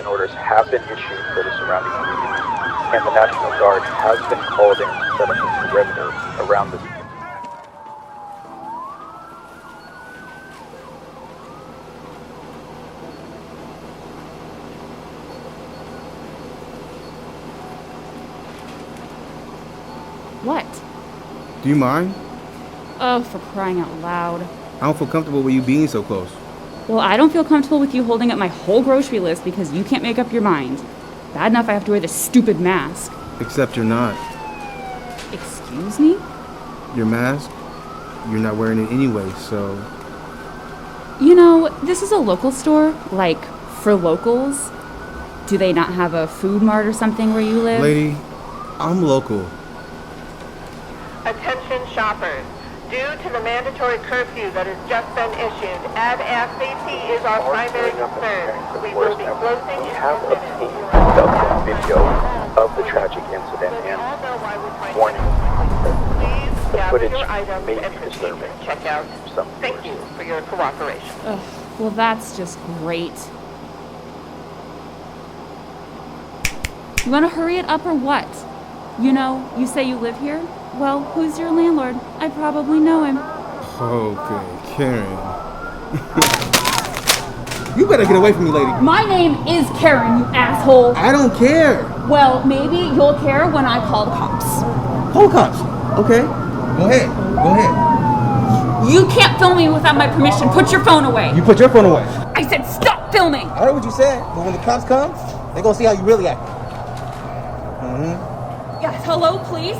evacuation orders have been issued for the surrounding communities, and the National Guard has been called in to set up a perimeter around this. What? Do you mind? Oh, for crying out loud. I don't feel comfortable with you being so close. Well, I don't feel comfortable with you holding up my whole grocery list because you can't make up your mind. Bad enough I have to wear this stupid mask. Except you're not. Excuse me? Your mask? You're not wearing it anyway, so... You know, this is a local store, like, for locals. Do they not have a food mart or something where you live? Lady, I'm local. Attention shoppers. Due to the mandatory curfew that has just been issued, ad-ass safety is our primary concern. We will be closing We in have 10 minutes. obtained video of the tragic incident and warning. Please The gather footage your items may and be proceed disturbing. to checkout. Some Thank you for your cooperation. Ugh, well, that's just great. You want to hurry it up or what? You know, you say you live here? Well, who's your landlord? I probably know him. Okay, Karen. You better get away from me, lady. My name is Karen, you asshole. I don't care. Well, maybe you'll care when I call the cops. Call cops. Okay. Go ahead. Go ahead. You can't film me without my permission. Put your phone away. You put your phone away. I said stop filming. I heard what you said, but when the cops come, they're gonna see how you really act. Yes, hello, please?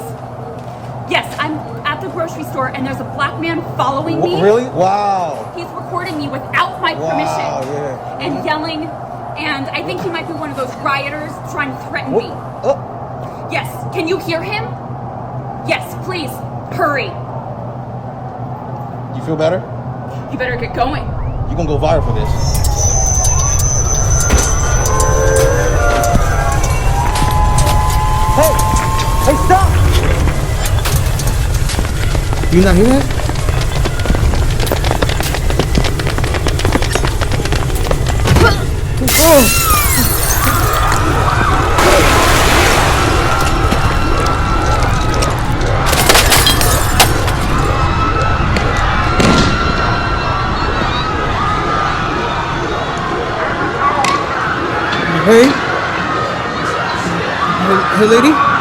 Yes, I'm at the grocery store and there's a black man following me. Really? Wow. He's recording me without my Wow, permission yeah. and yelling, and I think he might be one of those rioters trying to threaten me. Oh, Yes, can you hear him? Yes, please, hurry. you feel better? You better get going. You're gonna go viral for this. Hey, stop! Do you not hear that? Hey? Hey, lady?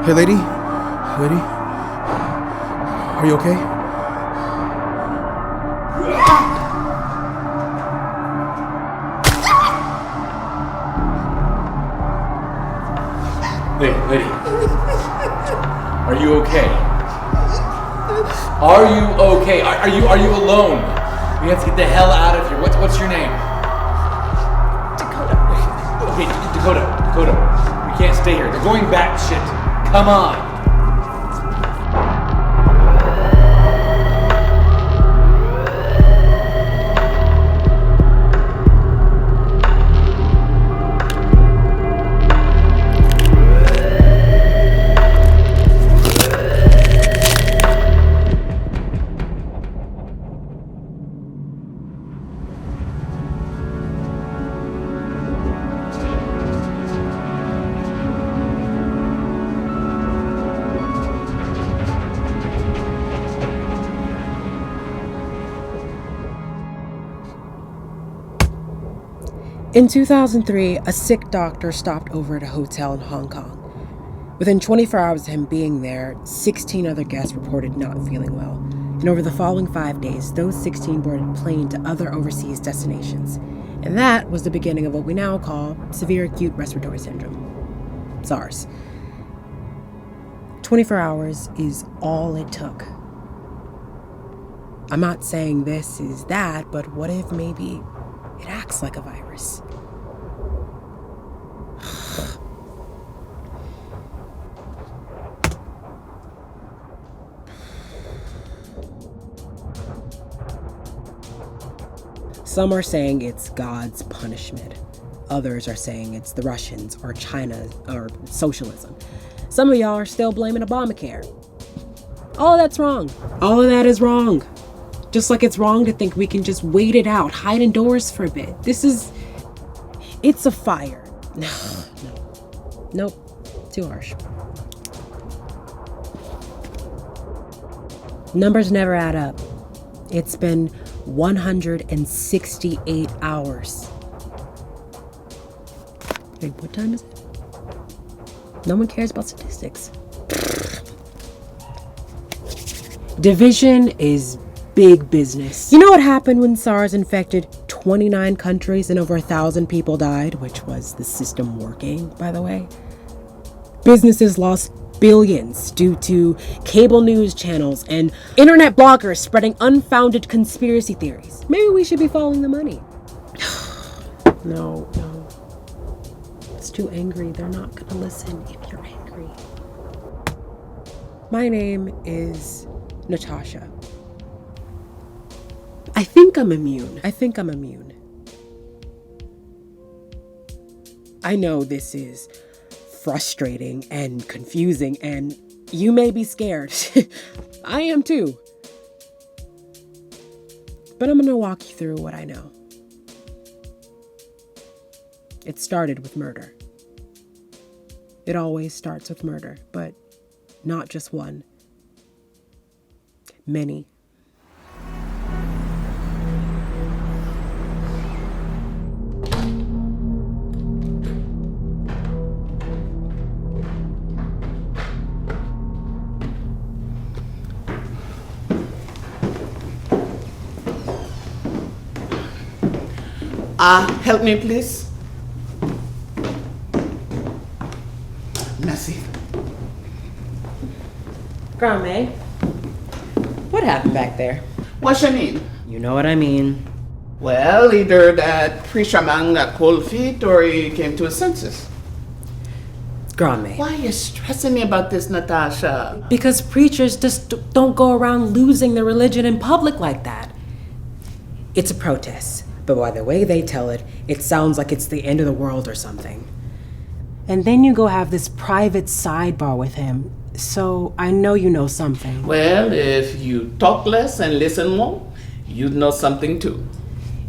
Hey, lady? Lady? Are you okay? Hey, lady. Are you okay? Are you okay? Are you alone? We have to get the hell out of here. What's your name? Dakota. Okay, Dakota. We can't stay here. They're going back shit. Come on. In 2003, a sick doctor stopped over at a hotel in Hong Kong. Within 24 hours of him being there, 16 other guests reported not feeling well. And over the following 5 days, those 16 boarded a plane to other overseas destinations. And that was the beginning of what we now call severe acute respiratory syndrome. SARS. 24 hours is all it took. I'm not saying this is that, but what if maybe it acts like a virus? Some are saying it's God's punishment. Others are saying it's the Russians or China or socialism. Some of y'all are still blaming Obamacare. All of that's wrong. All of that is wrong. Just like it's wrong to think we can just wait it out, hide indoors for a bit. It's a fire. Nope, too harsh. Numbers never add up. It's been 168 hours. Wait, what time is it? No one cares about statistics. Division is big business. You know what happened when SARS infected 29 countries and over 1,000 people died, which was the system working, by the way? Businesses lost billions due to cable news channels and internet bloggers spreading unfounded conspiracy theories. Maybe we should be following the money. No. It's too angry. They're not gonna listen if you're angry. My name is Natasha. I think I'm immune. I know this is frustrating and confusing, and you may be scared. I am too. But I'm gonna walk you through what I know. It started with murder. It always starts with murder, but not just one. Many. Help me, please. Merci. Grandma, what happened back there? What's your name? You know what I mean. Well, either that preacher man got cold feet or he came to his senses. Grandma. Why are you stressing me about this, Natasha? Because preachers just don't go around losing their religion in public like that. It's a protest. But by the way they tell it, it sounds like it's the end of the world or something. And then you go have this private sidebar with him. So I know you know something. Well, if you talk less and listen more, you'd know something too.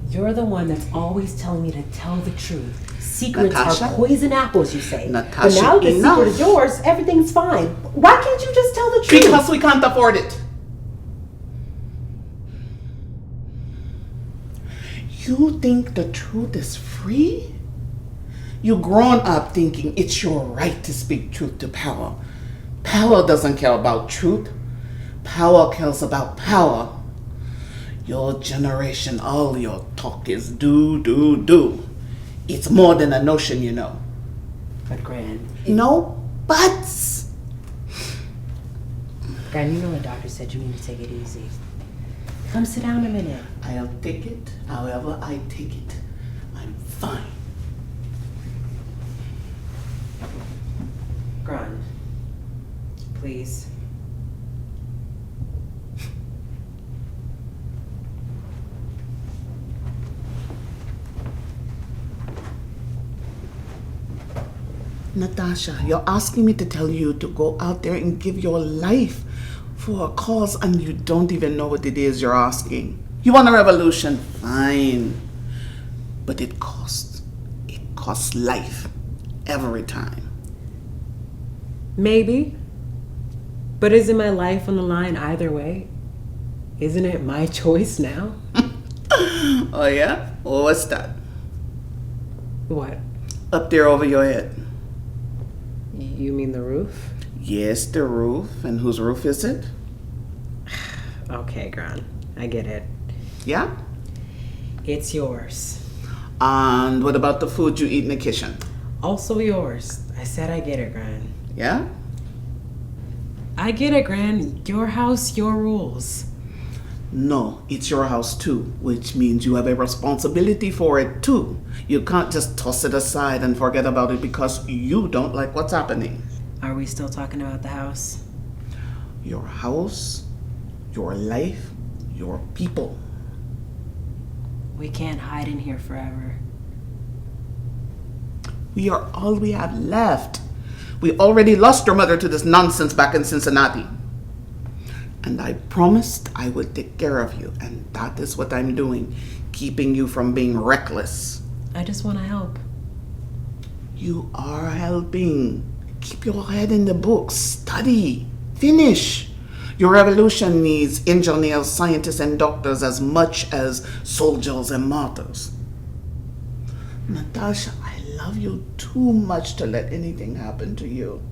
You're the one that's always telling me to tell the truth. Secrets Natasha? are poison apples, you say. Natasha, but now the enough. secret is yours, everything's fine. Why can't you just tell the truth? Because we can't afford it. You think the truth is free? You grown up thinking it's your right to speak truth to power. Power doesn't care about truth. Power cares about power. Your generation, all your talk is do. It's more than a notion, you know. But Gran, No buts. Gran, you know the doctor said you need to take it easy. Come sit down a minute. I'll take it however I take it. I'm fine. Gran, please. Natasha, you're asking me to tell you to go out there and give your life for a cause and you don't even know what it is you're asking. You want a revolution? Fine. But it costs. It costs life. Every time. Maybe. But isn't my life on the line either way? Isn't it my choice now? Oh yeah? Well, what's that? What? Up there over your head. You mean the roof? Yes, the roof. And whose roof is it? Okay, Gran. I get it. Yeah? It's yours. And what about the food you eat in the kitchen? Also yours. I said I get it, Gran. Yeah? I get it, Gran. Your house, your rules. No, it's your house too, which means you have a responsibility for it too. You can't just toss it aside and forget about it because you don't like what's happening. Are we still talking about the house? Your house, your life, your people. We can't hide in here forever. We are all we have left. We already lost your mother to this nonsense back in Cincinnati. And I promised I would take care of you, and that is what I'm doing, keeping you from being reckless. I just want to help. You are helping. Keep your head in the books. Study. Finish. Your revolution needs engineers, scientists, and doctors as much as soldiers and martyrs. Natasha, I love you too much to let anything happen to you.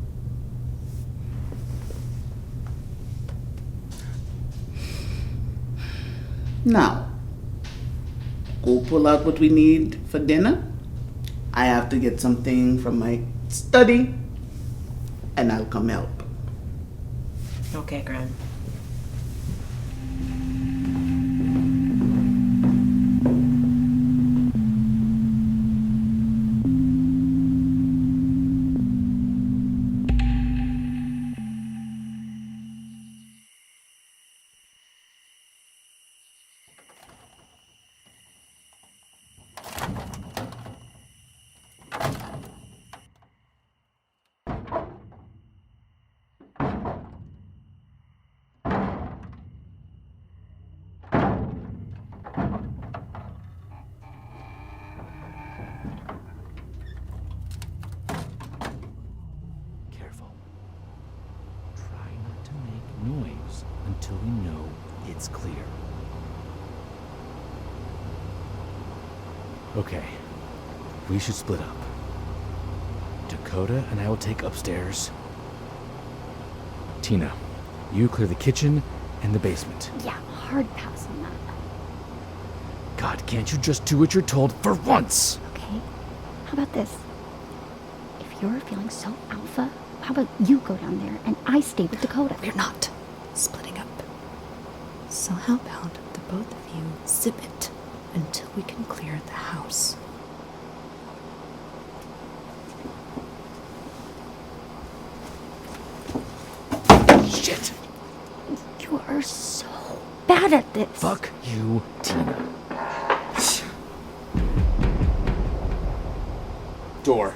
Now, go pull out what we need for dinner. I have to get something from my study, and I'll come help. Okay, Gran. Careful. Try not to make noise until we know it's clear. Okay, we should split up. Dakota and I will take upstairs. Tina, you clear the kitchen and the basement. Yeah, hard pass on that. God, can't you just do what you're told for once? Okay, how about this? If you're feeling so alpha, how about you go down there and I stay with Dakota? We're not splitting up. So how about the both of you zip it until we can clear the house? Shit! You are so bad at this. Fuck you, Tina. Door.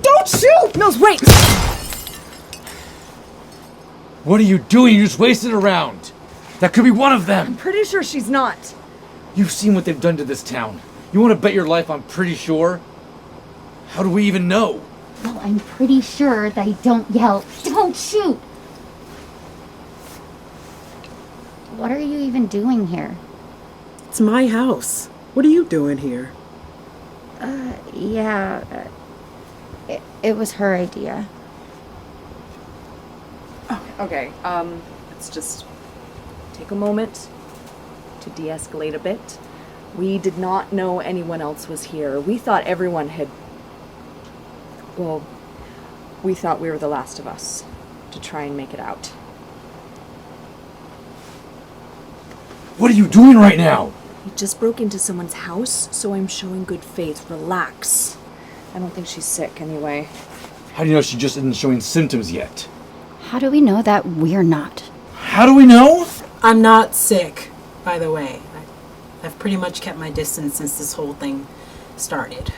Don't shoot! Mills, wait! What are you doing? You just wasted a round. That could be one of them. I'm pretty sure she's not. You've seen what they've done to this town. You want to bet your life I'm pretty sure? How do we even know? Well, I'm pretty sure they don't yell, "Don't shoot!" What are you even doing here? It's my house. What are you doing here? It was her idea. Okay, let's just take a moment to de-escalate a bit. We did not know anyone else was here. We thought everyone had... Well, we thought we were the last of us to try and make it out. What are you doing right now? We just broke into someone's house, so I'm showing good faith. Relax. I don't think she's sick anyway. How do you know she just isn't showing symptoms yet? How do we know that we're not? How do we know? I'm not sick, by the way. I've pretty much kept my distance since this whole thing started.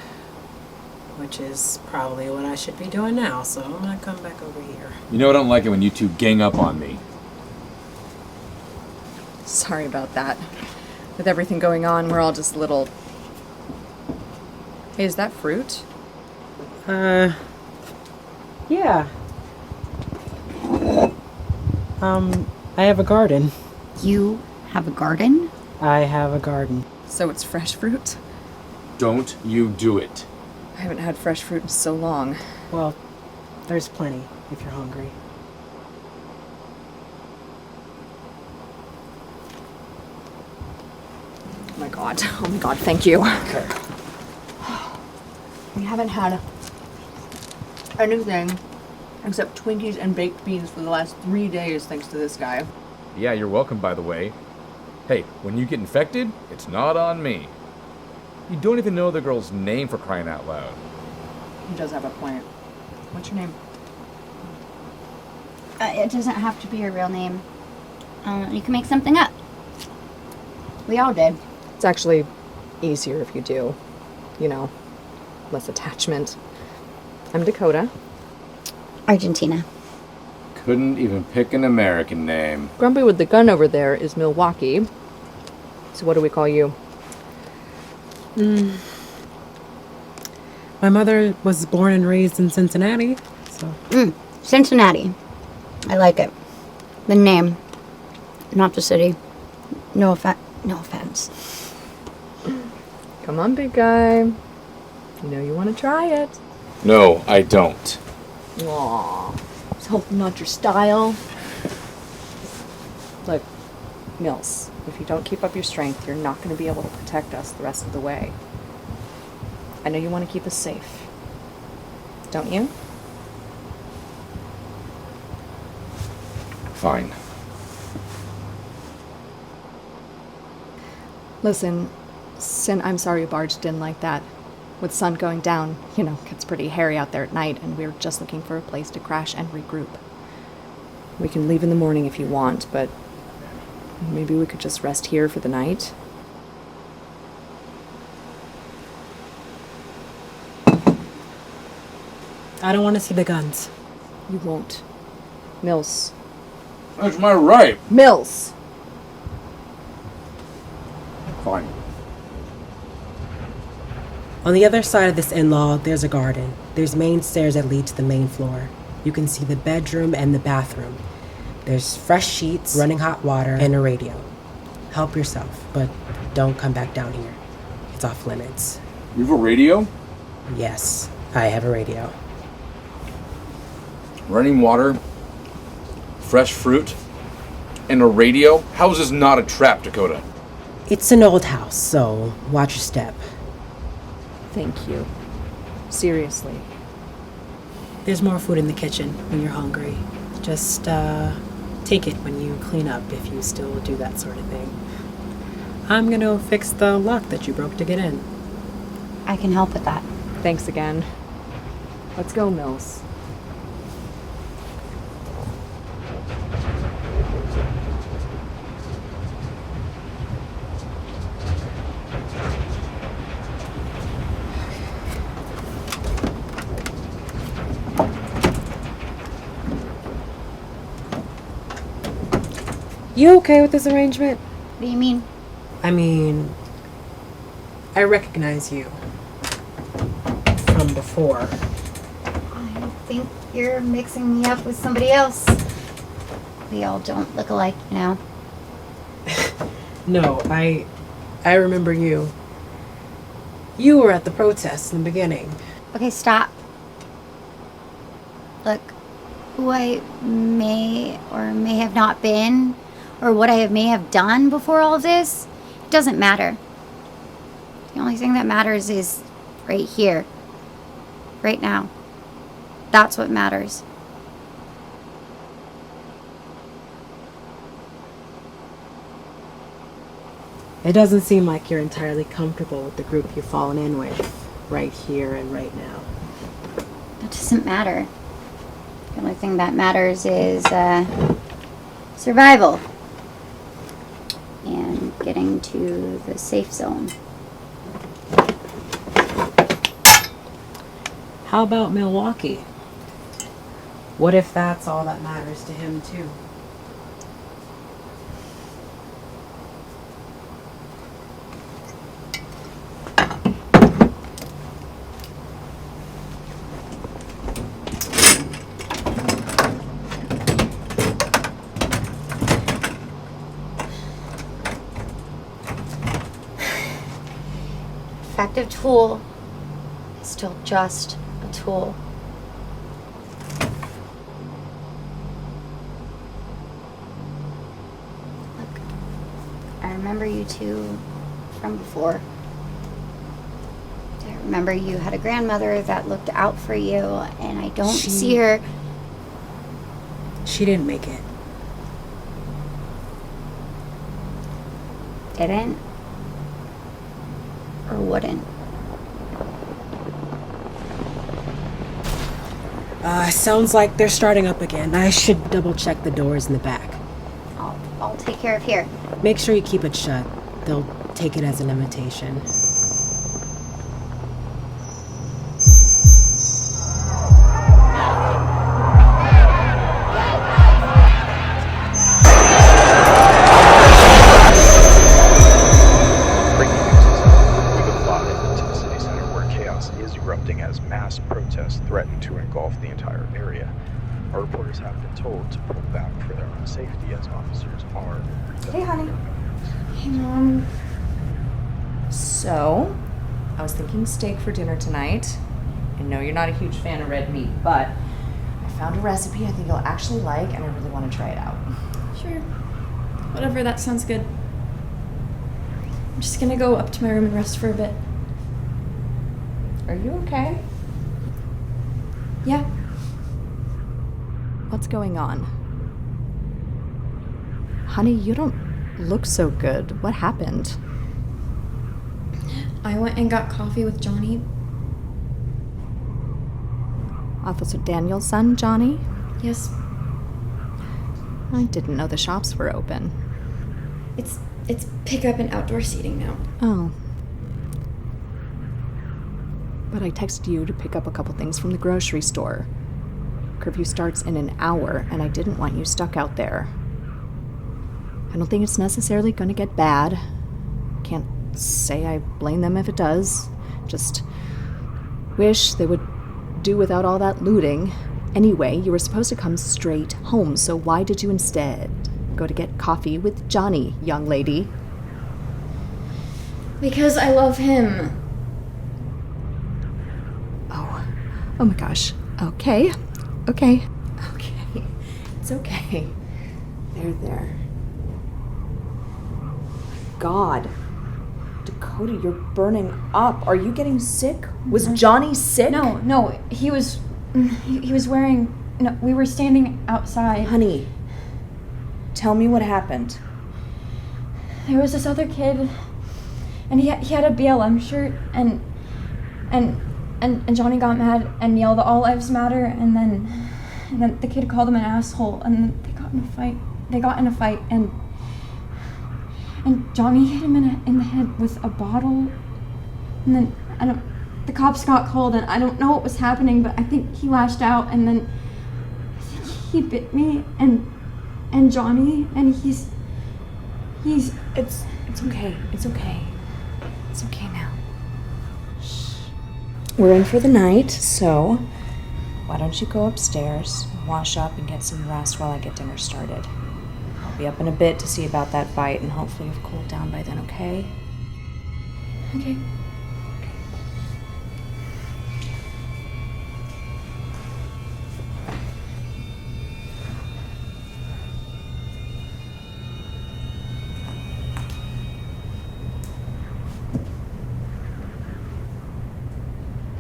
Which is probably what I should be doing now, so I'm gonna come back over here. You know I don't like it when you two gang up on me. Sorry about that. With everything going on, we're all just little... Hey, is that fruit? Yeah. I have a garden. You have a garden? I have a garden. So it's fresh fruit? Don't you do it. I haven't had fresh fruit in so long. Well, there's plenty if you're hungry. my god. Oh my god, thank you. Okay. We haven't had anything except Twinkies and baked beans for the last 3 days thanks to this guy. Yeah, you're welcome, by the way. Hey, when you get infected, it's not on me. You don't even know the girl's name, for crying out loud. He does have a point. What's your name? It doesn't have to be your real name. You can make something up. We all did. It's actually easier if you do. You know, less attachment. I'm Dakota. Argentina. Couldn't even pick an American name. Grumpy with the gun over there is Milwaukee. So what do we call you? My mother was born and raised in Cincinnati, so... Cincinnati. I like it. The name. Not the city. No offense. Come on, big guy. You know you want to try it. No, I don't. Aww. I was hoping not your style. Look, Mills, if you don't keep up your strength, you're not going to be able to protect us the rest of the way. I know you want to keep us safe. Don't you? Fine. Listen, Sin, I'm sorry you barged in like that. With sun going down, you know, it gets pretty hairy out there at night, and we're just looking for a place to crash and regroup. We can leave in the morning if you want, but maybe we could just rest here for the night. I don't want to see the guns. You won't. Mills. That's my right. Mills! Fine. On the other side of this in-law, there's a garden. There's main stairs that lead to the main floor. You can see the bedroom and the bathroom. There's fresh sheets, running hot water, and a radio. Help yourself, but don't come back down here. It's off limits. You have a radio? Yes, I have a radio. Running water, fresh fruit, and a radio? How is this not a trap, Dakota? It's an old house, so watch your step. Thank you. Seriously. There's more food in the kitchen when you're hungry. Just, take it when you clean up if you still do that sort of thing. I'm gonna fix the lock that you broke to get in. I can help with that. Thanks again. Let's go, Mills. You okay with this arrangement? What do you mean? I mean, I recognize you from before. I think you're mixing me up with somebody else. We all don't look alike, you know. No, I remember you. You were at the protest in the beginning. Okay, stop. Look, who I may or may have not been, or what I may have done before all of this, it doesn't matter. The only thing that matters is right here, right now. That's what matters. It doesn't seem like you're entirely comfortable with the group you've fallen in with, right here and right now. That doesn't matter. The only thing that matters is survival and getting to the safe zone. How about Milwaukee? What if that's all that matters to him too? Effective tool is still just a tool. Look, I remember you two from before. I remember you had a grandmother that looked out for you, and I don't see her. She didn't make it. Didn't? Or wouldn't? Sounds like they're starting up again. I should double check the doors in the back. I'll take care of here. Make sure you keep it shut. They'll take it as an invitation. As mass protests threaten to engulf the entire area. Our reporters have been told to pull back for their own safety as officers are... Hey, honey. Hey, Mom. So, I was thinking steak for dinner tonight. I know you're not a huge fan of red meat, but I found a recipe I think you'll actually like, and I really want to try it out. Sure. Whatever, that sounds good. I'm just gonna go up to my room and rest for a bit. Are you okay? Yeah. What's going on? Honey, you don't look so good. What happened? I went and got coffee with Johnny. Officer Daniel's son, Johnny? Yes. I didn't know the shops were open. It's pickup and outdoor seating now. Oh. But I texted you to pick up a couple things from the grocery store. Curfew starts in an hour, and I didn't want you stuck out there. I don't think it's necessarily going to get bad. Can't say I blame them if it does. Just wish they would do without all that looting. Anyway, you were supposed to come straight home, so why did you instead go to get coffee with Johnny, young lady? Because I love him. Oh my gosh. Okay. It's okay. There. God. Dakota, you're burning up. Are you getting sick? Was Johnny sick? No. He was wearing... No, we were standing outside. Honey, tell me what happened. There was this other kid, and he had a BLM shirt, and Johnny got mad and yelled, "All lives matter," and then the kid called him an asshole, and then they got in a fight, and Johnny hit him in the head with a bottle, and then the cops got called, and I don't know what was happening, but I think he lashed out, and then I think he bit me and Johnny, and he's it's okay. It's okay now. We're in for the night, so why don't you go upstairs, wash up, and get some rest while I get dinner started. I'll be up in a bit to see about that fight, and hopefully you've cooled down by then, okay? Okay.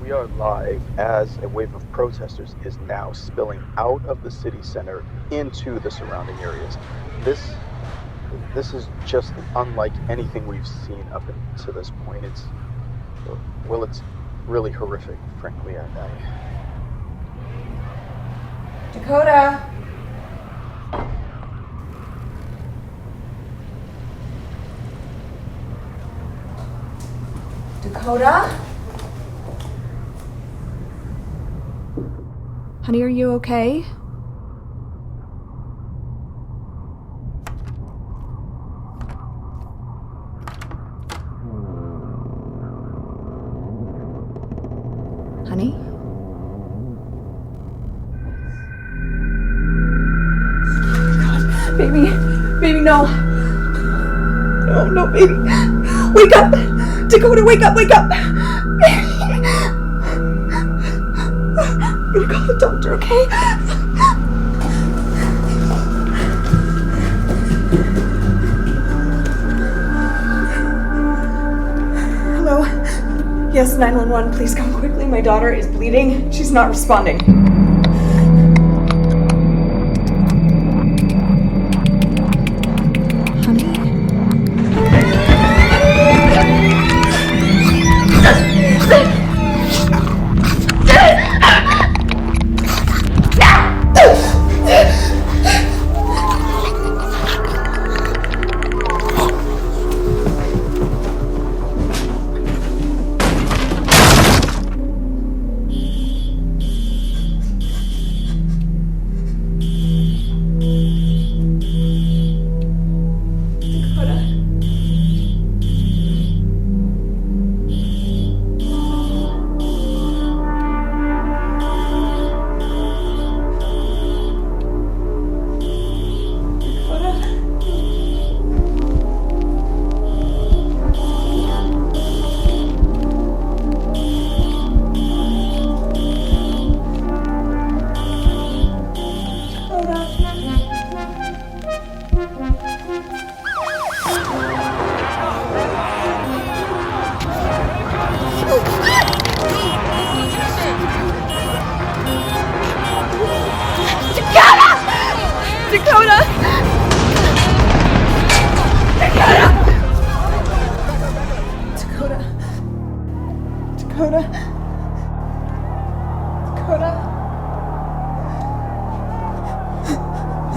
We are live as a wave of protesters is now spilling out of the city center into the surrounding areas. This is just unlike anything we've seen up to this point. It's really horrific, frankly. Dakota! Dakota? Honey, are you okay? Honey? God, baby, no. No, baby. Wake up! Dakota, wake up! I'm gonna call the doctor, okay? Yes, 911, please come quickly. My daughter is bleeding. She's not responding.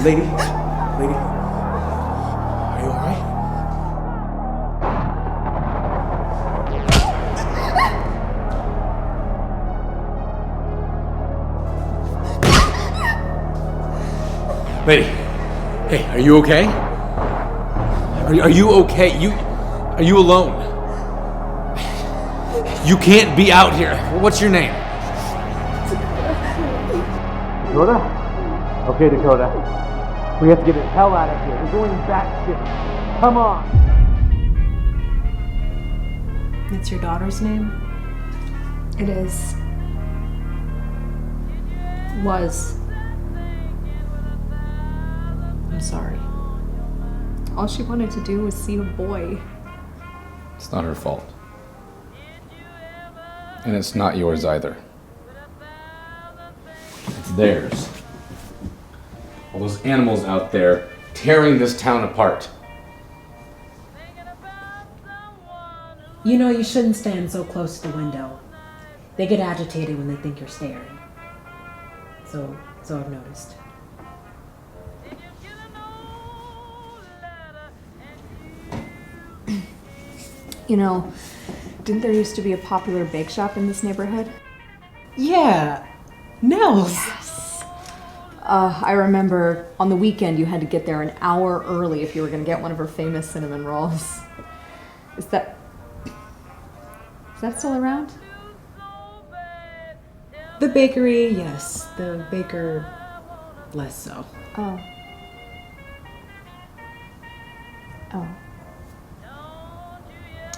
Lady, are you alright? Lady, hey, are you okay? Are you okay? Are you alone? You can't be out here. What's your name? Dakota? Okay, Dakota. We have to get the hell out of here. We're going batshit. Come on! It's your daughter's name? It is. Was. I'm sorry. All she wanted to do was see a boy. It's not her fault. And it's not yours either. It's theirs. All those animals out there tearing this town apart. You know, you shouldn't stand so close to the window. They get agitated when they think you're staring. So I've noticed. You know, didn't there used to be a popular bake shop in this neighborhood? Yeah, Nels. Yes. I remember on the weekend you had to get there an hour early if you were going to get one of her famous cinnamon rolls. Is that still around? The bakery, yes. The baker, less so. Oh. Well,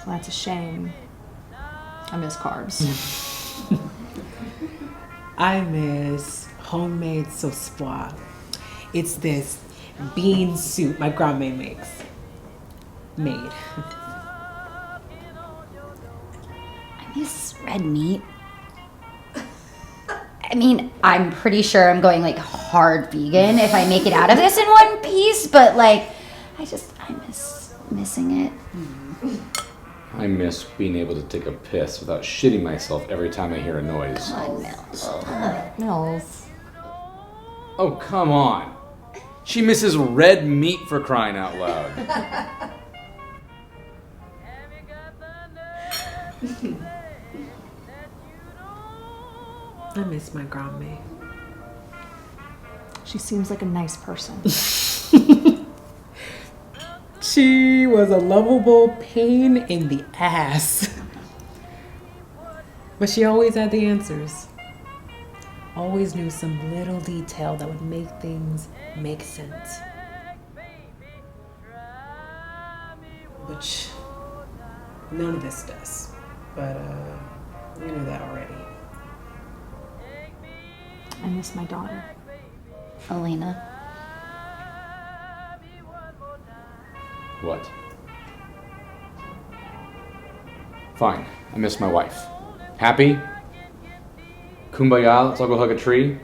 that's a shame. I miss carbs. I miss homemade sauce pois. It's this bean soup my grandma made. I miss red meat. I mean, I'm pretty sure I'm going like hard vegan if I make it out of this in one piece, but like, I miss missing it. I miss being able to take a piss without shitting myself every time I hear a noise. Mills. Oh, come on. She misses red meat, for crying out loud. I miss my grandma. She seems like a nice person. She was a lovable pain in the ass. But she always had the answers. Always knew some little detail that would make things make sense. Which none of this does. But you knew that already. I miss my daughter. Elena. What? Fine, I miss my wife. Happy? Kumbaya, let's all go hug a tree?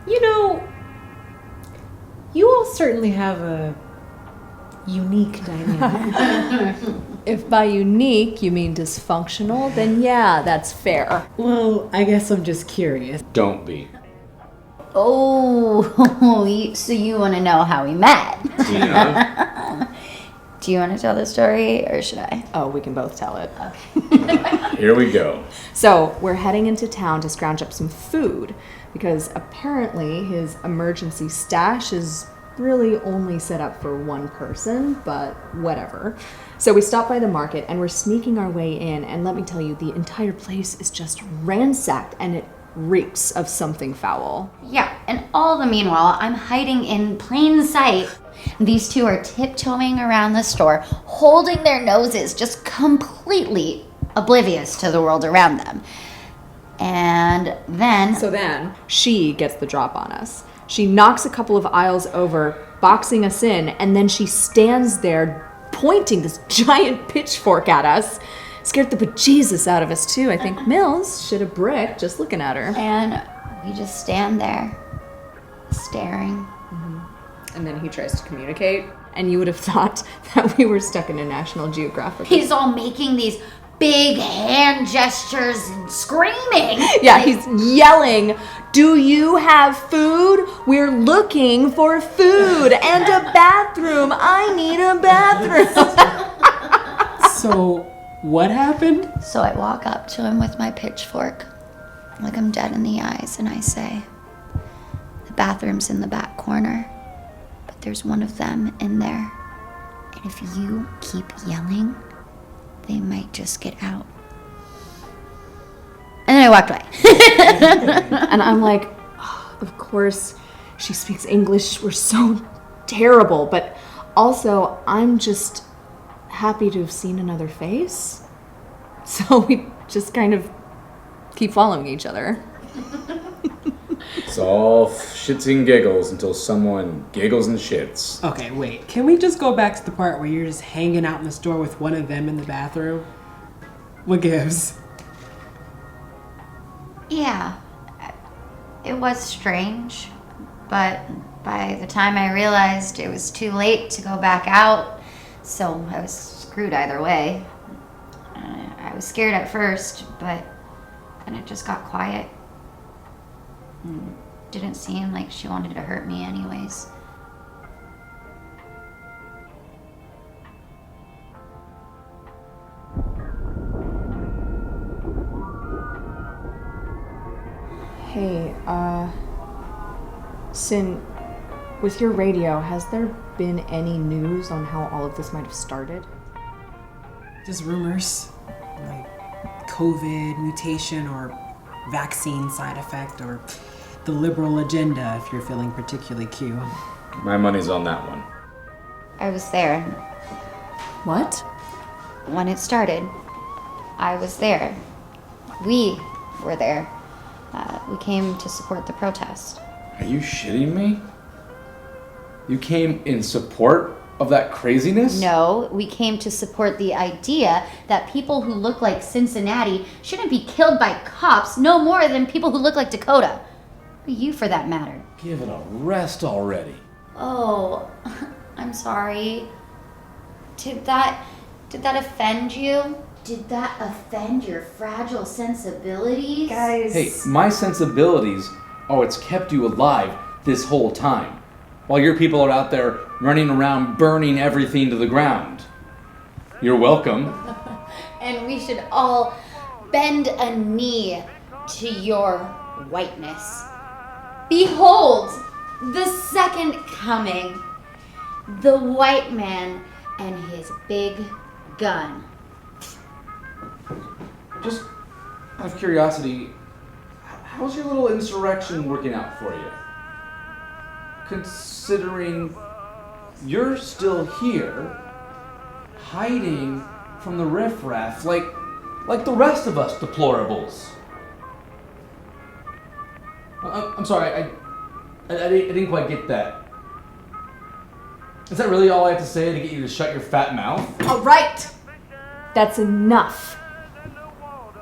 You know, you all certainly have a unique dynamic. If by unique you mean dysfunctional, then yeah, that's fair. Well, I guess I'm just curious. Don't be. Oh, so you want to know how we met? Tina. Do you want to tell the story or should I? Oh, we can both tell it. Here we go. So, we're heading into town to scrounge up some food because apparently his emergency stash is really only set up for one person, but whatever. So we stop by the market and we're sneaking our way in, and let me tell you, the entire place is just ransacked and it reeks of something foul. Yeah, and all the meanwhile, I'm hiding in plain sight. These two are tiptoeing around the store, holding their noses, just completely oblivious to the world around them. And then... So then, she gets the drop on us. She knocks a couple of aisles over, boxing us in, and then she stands there pointing this giant pitchfork at us. Scared the bejesus out of us, too. I think Mills should have bricked just looking at her. And we just stand there, staring. And then he tries to communicate, and you would have thought that we were stuck in a National Geographic. He's all making these big hand gestures and screaming. Yeah, he's yelling, "Do you have food? We're looking for food and a bathroom. I need a bathroom." So, what happened? So I walk up to him with my pitchfork, look him dead in the eyes, and I say, "The bathroom's in the back corner, but there's one of them in there. And if you keep yelling, they might just get out." And then I walked away. And I'm like, oh, of course, she speaks English. We're so terrible. But also, I'm just happy to have seen another face. So we just kind of keep following each other. It's all shits and giggles until someone giggles and shits. Okay, wait. Can we just go back to the part where you're just hanging out in the store with one of them in the bathroom? What gives? Yeah, it was strange, but by the time I realized it was too late to go back out, so I was screwed either way. I was scared at first, but then it just got quiet. Didn't seem like she wanted to hurt me anyways. Hey, Sin, with your radio, has there been any news on how all of this might have started? Just rumors. Like COVID mutation or vaccine side effect or the liberal agenda if you're feeling particularly cute. My money's on that one. I was there. What? When it started, I was there. We were there. We came to support the protest. Are you shitting me? You came in support of that craziness? No, we came to support the idea that people who look like Cincinnati shouldn't be killed by cops no more than people who look like Dakota. Or you, for that matter. Give it a rest already. Oh, I'm sorry. Did that offend you? Did that offend your fragile sensibilities? Guys. Hey, my sensibilities are what's kept you alive this whole time. While your people are out there running around burning everything to the ground. You're welcome. And we should all bend a knee to your whiteness. Behold, the second coming. The white man and his big gun. Just out of curiosity, how's your little insurrection working out for you? Considering you're still here, hiding from the riffraff like the rest of us deplorables. I'm sorry, I didn't quite get that. Is that really all I have to say to get you to shut your fat mouth? All right! That's enough.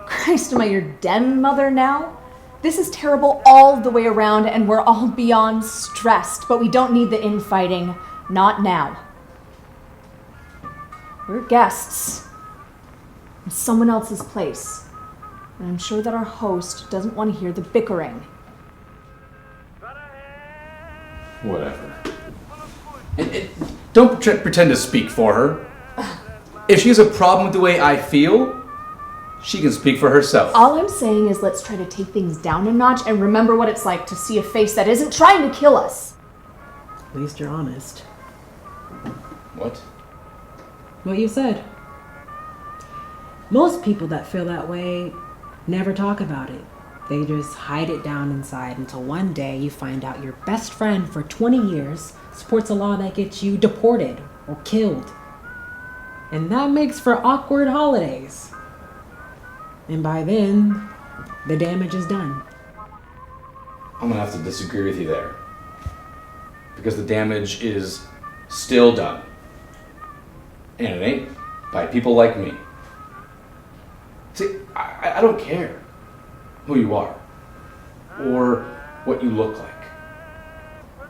Christ, am I your den mother now? This is terrible all the way around, and we're all beyond stressed, but we don't need the infighting. Not now. We're guests in someone else's place, and I'm sure that our host doesn't want to hear the bickering. Whatever. Don't pretend to speak for her. If she has a problem with the way I feel, she can speak for herself. All I'm saying is let's try to take things down a notch and remember what it's like to see a face that isn't trying to kill us. At least you're honest. What? What you said. Most people that feel that way never talk about it. They just hide it down inside until one day you find out your best friend for 20 years supports a law that gets you deported or killed. And that makes for awkward holidays. And by then, the damage is done. I'm gonna have to disagree with you there. Because the damage is still done. And it ain't by people like me. See, I don't care who you are, or what you look like,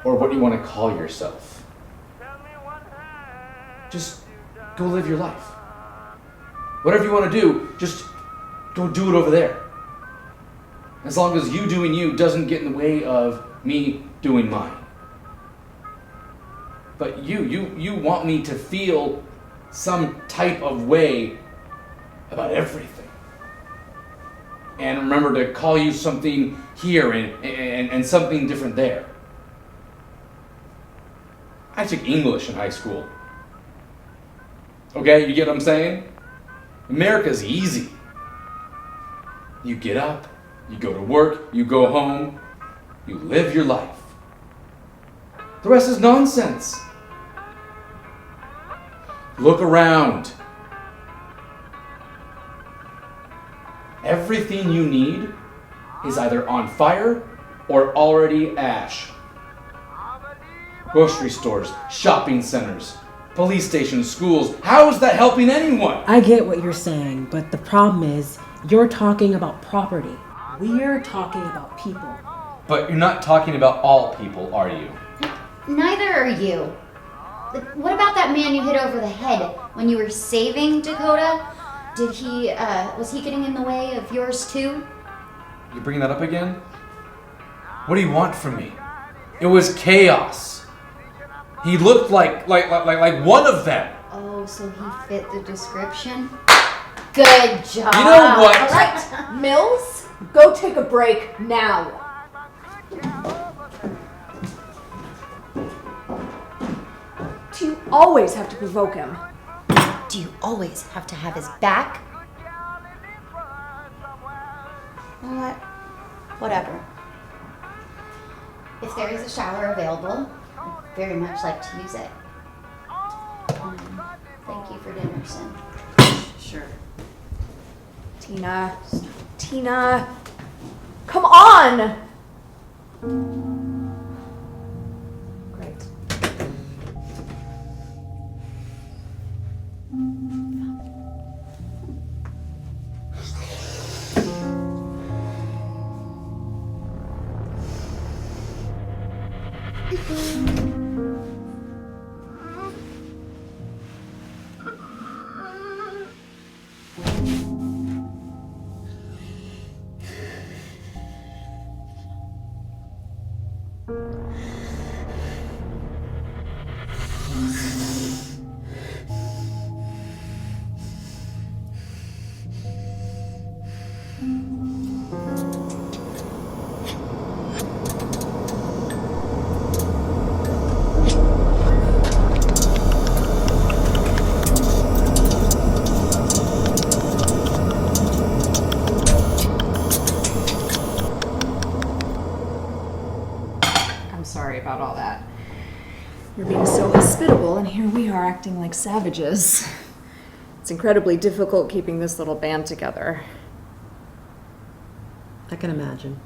or what you want to call yourself. Just go live your life. Whatever you want to do, just go do it over there. As long as you doing you doesn't get in the way of me doing mine. But you want me to feel some type of way about everything. And remember to call you something here and something different there. I took English in high school. Okay, you get what I'm saying? America's easy. You get up, you go to work, you go home, you live your life. The rest is nonsense. Look around. Everything you need is either on fire or already ash. Grocery stores, shopping centers, police stations, schools. How is that helping anyone? I get what you're saying, but the problem is you're talking about property. We're talking about people. But you're not talking about all people, are you? Neither are you. What about that man you hit over the head when you were saving Dakota? Was he getting in the way of yours too? You bringing that up again? What do you want from me? It was chaos. He looked like one of them. Oh, so he fit the description? Good job. You know what? All right, Mills, go take a break now. Do you always have to provoke him? Do you always have to have his back? What? Whatever. If there is a shower available, I'd very much like to use it. Thank you for dinner, Sin. Sure. Tina, come on! Great. Sorry about all that. You're being so hospitable, and here we are acting like savages. It's incredibly difficult keeping this little band together. I can imagine.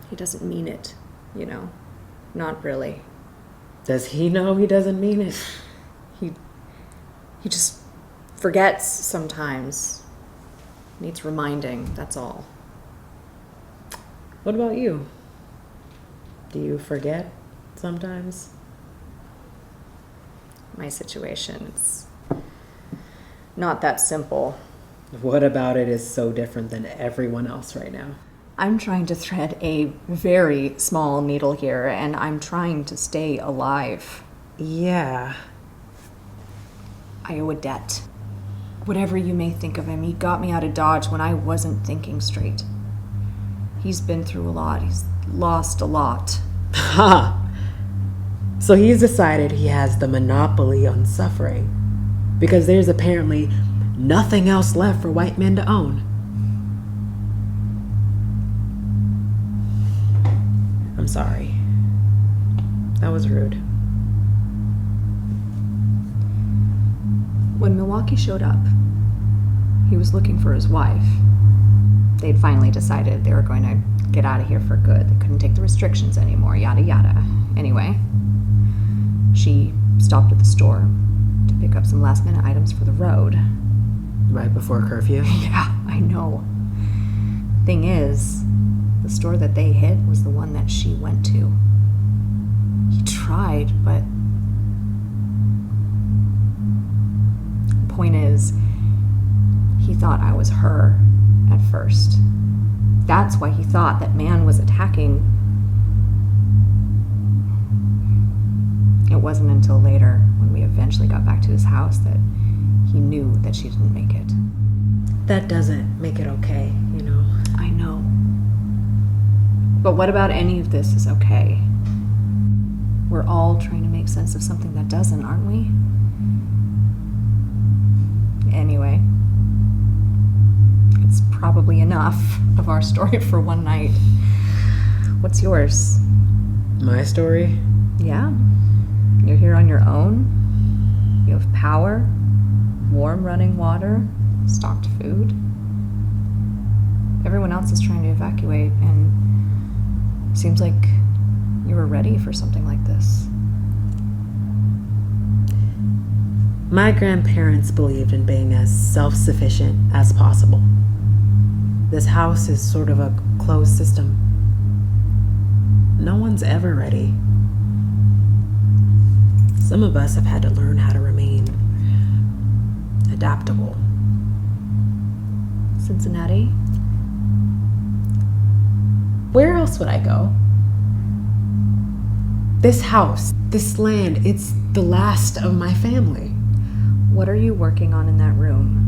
He doesn't mean it, you know. Not really. Does he know he doesn't mean it? He just forgets sometimes. Needs reminding, that's all. What about you? Do you forget sometimes? My situation, it's not that simple. What about it is so different than everyone else right now? I'm trying to thread a very small needle here, and I'm trying to stay alive. Yeah. I owe a debt. Whatever you may think of him, he got me out of Dodge when I wasn't thinking straight. He's been through a lot. He's lost a lot. Ha! So he's decided he has the monopoly on suffering because there's apparently nothing else left for white men to own. I'm sorry. That was rude. When Milwaukee showed up, he was looking for his wife. They'd finally decided they were going to get out of here for good. They couldn't take the restrictions anymore, yada yada. Anyway, she stopped at the store to pick up some last minute items for the road. Right before curfew? Yeah, I know. Thing is, the store that they hit was the one that she went to. He tried, but... Point is, he thought I was her at first. That's why he thought that man was attacking. It wasn't until later, when we eventually got back to his house, that he knew that she didn't make it. That doesn't make it okay, you know. I know. But what about any of this is okay? We're all trying to make sense of something that doesn't, aren't we? Anyway, it's probably enough of our story for one night. What's yours? My story? Yeah. You're here on your own. You have power, warm running water, stocked food. Everyone else is trying to evacuate, and it seems like you were ready for something like this. My grandparents believed in being as self-sufficient as possible. This house is sort of a closed system. No one's ever ready. Some of us have had to learn how to remain adaptable. Cincinnati? Where else would I go? This house, this land, it's the last of my family. What are you working on in that room?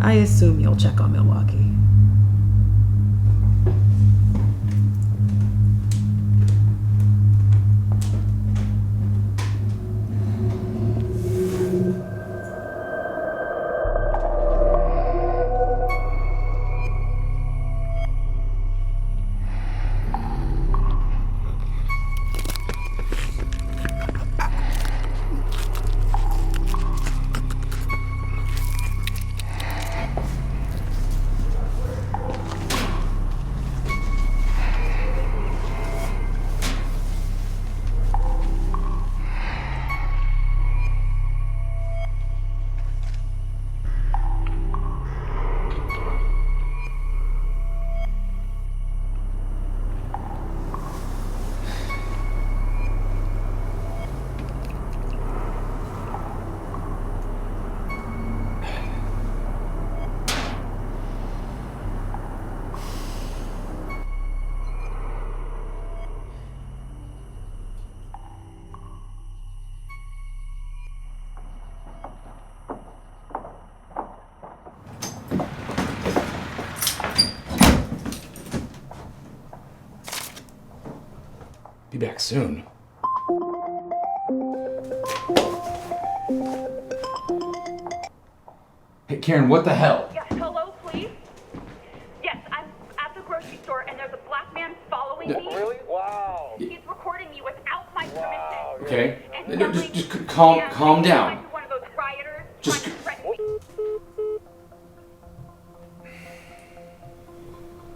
I assume you'll check on Milwaukee. Be back soon. Hey, Karen, what the hell? Yes, hello, please? Yes, I'm at the grocery store and there's a black man following me. Really? Wow. He's recording me without my permission. Okay. And No, just calm down. one of those rioters Just trying to threaten me.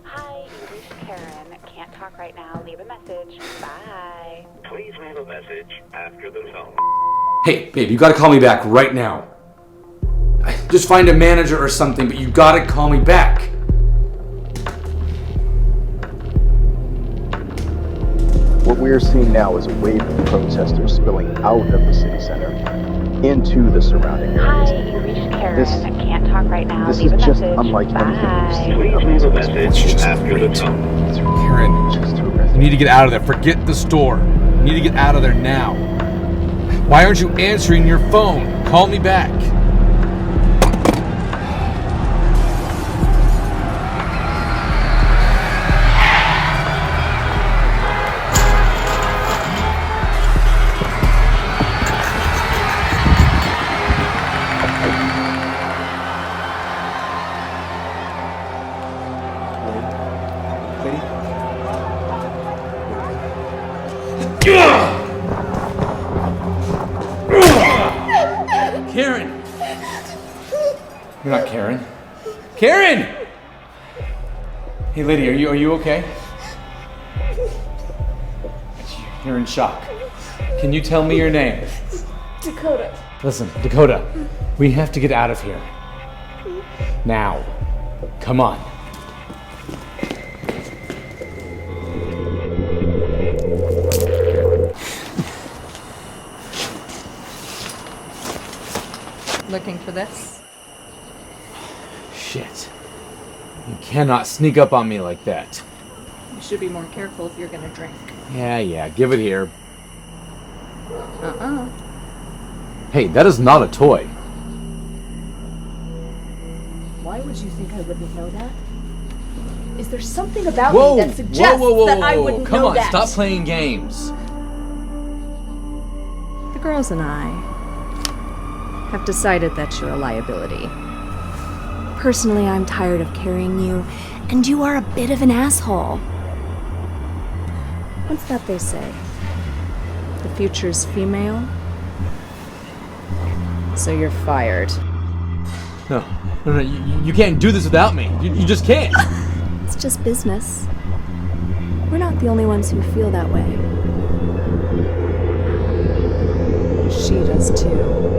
Hi, you reached Karen. Can't talk right now. now. Leave a message. Bye. Please leave a message after the tone. Hey, babe, you gotta call me back right now. Just find a manager or something, but you gotta call me back. What we are seeing now is a wave of protesters spilling out of the city center into the surrounding areas. Hi, you reached Karen. I can't talk right now. This Leave is a just message. unlike anything we've seen. Please leave a message after the tone. Karen, you need to get out of there. Forget the store. You need to get out of there now. Why aren't you answering your phone? Call me back. Karen! You're not Karen. Karen! Hey lady, are you okay? You're in shock. Can you tell me your name? Dakota. Listen, Dakota, we have to get out of here. Now. Come on. Looking for this? Shit. You cannot sneak up on me like that. You should be more careful if you're gonna drink. Yeah, give it here. Uh-uh. Hey, that is not a toy. Why would you think I wouldn't know that? Is there something about Whoa! me that suggests that I wouldn't Come know on, that? stop playing games. The girls and I have decided that you're a liability. Personally, I'm tired of carrying you, and you are a bit of an asshole. What's that they say? The future's female? So you're fired. No, you can't do this without me. You just can't. It's just business. We're not the only ones who feel that way. She does too.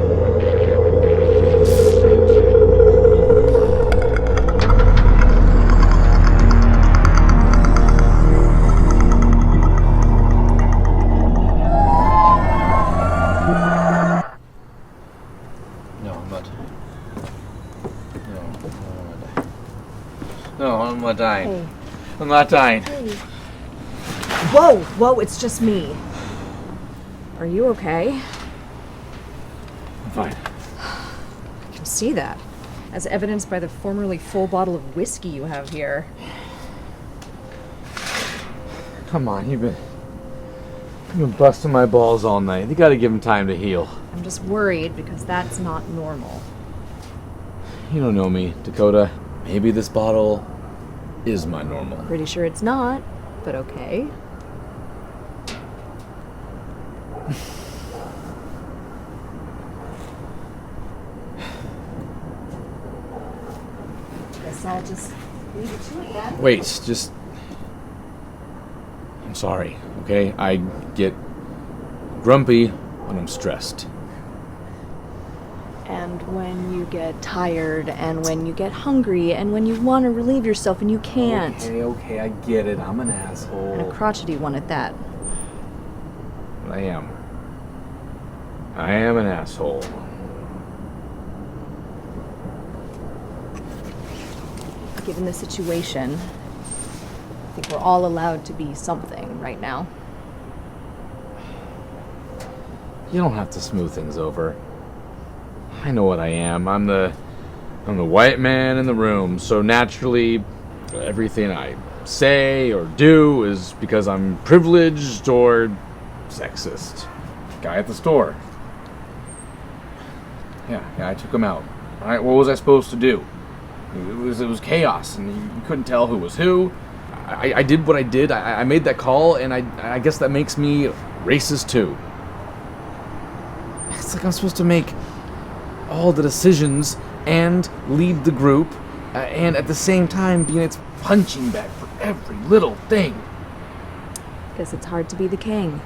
No, I'm not dying. Hey. I'm not dying. Hey. Whoa, it's just me. Are you okay? I'm fine. I can see that, as evidenced by the formerly full bottle of whiskey you have here. Come on, you've been busting my balls all night. You gotta give him time to heal. I'm just worried because that's not normal. You don't know me, Dakota. Maybe this bottle is my normal. Pretty sure it's not, but okay. Guess I'll just leave it to it then. Wait, just... I'm sorry, okay? I get grumpy when I'm stressed. And when you get tired, and when you get hungry, and when you want to relieve yourself and you can't. Okay, I get it. I'm an asshole. And a crotchety one at that. I am. I am an asshole. Given the situation, I think we're all allowed to be something right now. You don't have to smooth things over. I know what I am. I'm the white man in the room, so naturally everything I say or do is because I'm privileged or sexist. Guy at the store. Yeah, I took him out. Alright, what was I supposed to do? It was chaos, and you couldn't tell who was who. I did what I did. I made that call, and I guess that makes me racist too. It's like I'm supposed to make all the decisions and lead the group, and at the same time being its punching bag for every little thing. Guess it's hard to be the king.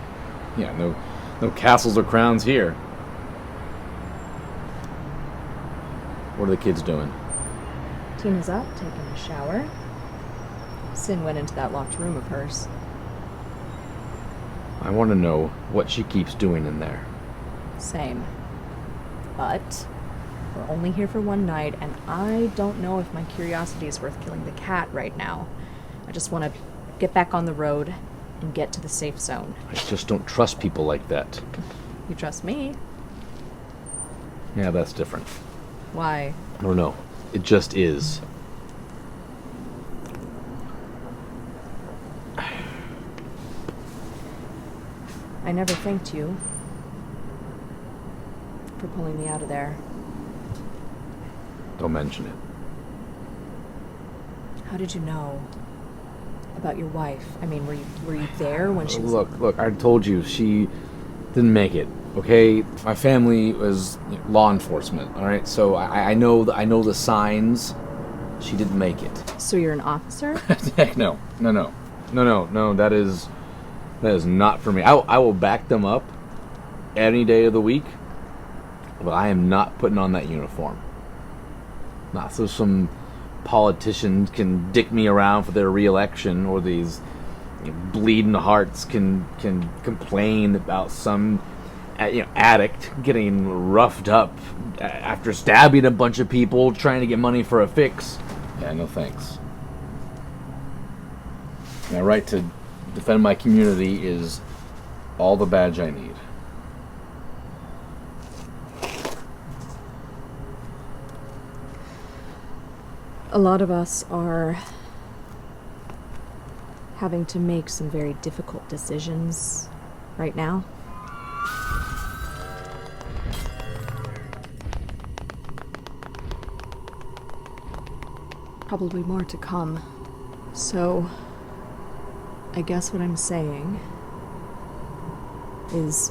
Yeah, no castles or crowns here. What are the kids doing? Tina's up, taking a shower. Sin went into that locked room of hers. I want to know what she keeps doing in there. Same. But we're only here for one night, and I don't know if my curiosity is worth killing the cat right now. I just want to get back on the road and get to the safe zone. I just don't trust people like that. You trust me? Yeah, that's different. Why? I don't know. It just is. I never thanked you for pulling me out of there. Don't mention it. How did you know about your wife? I mean, were you there when she was... Look, I told you, she didn't make it, okay? My family was law enforcement, all right? So I know the signs. She didn't make it. So you're an officer? Heck no, that is not for me. I will back them up any day of the week, but I am not putting on that uniform. Not so some politicians can dick me around for their re-election, or these bleeding hearts can complain about some addict getting roughed up after stabbing a bunch of people trying to get money for a fix. Yeah, no thanks. My right to defend my community is all the badge I need. A lot of us are having to make some very difficult decisions right now. Probably more to come. So, I guess what I'm saying is,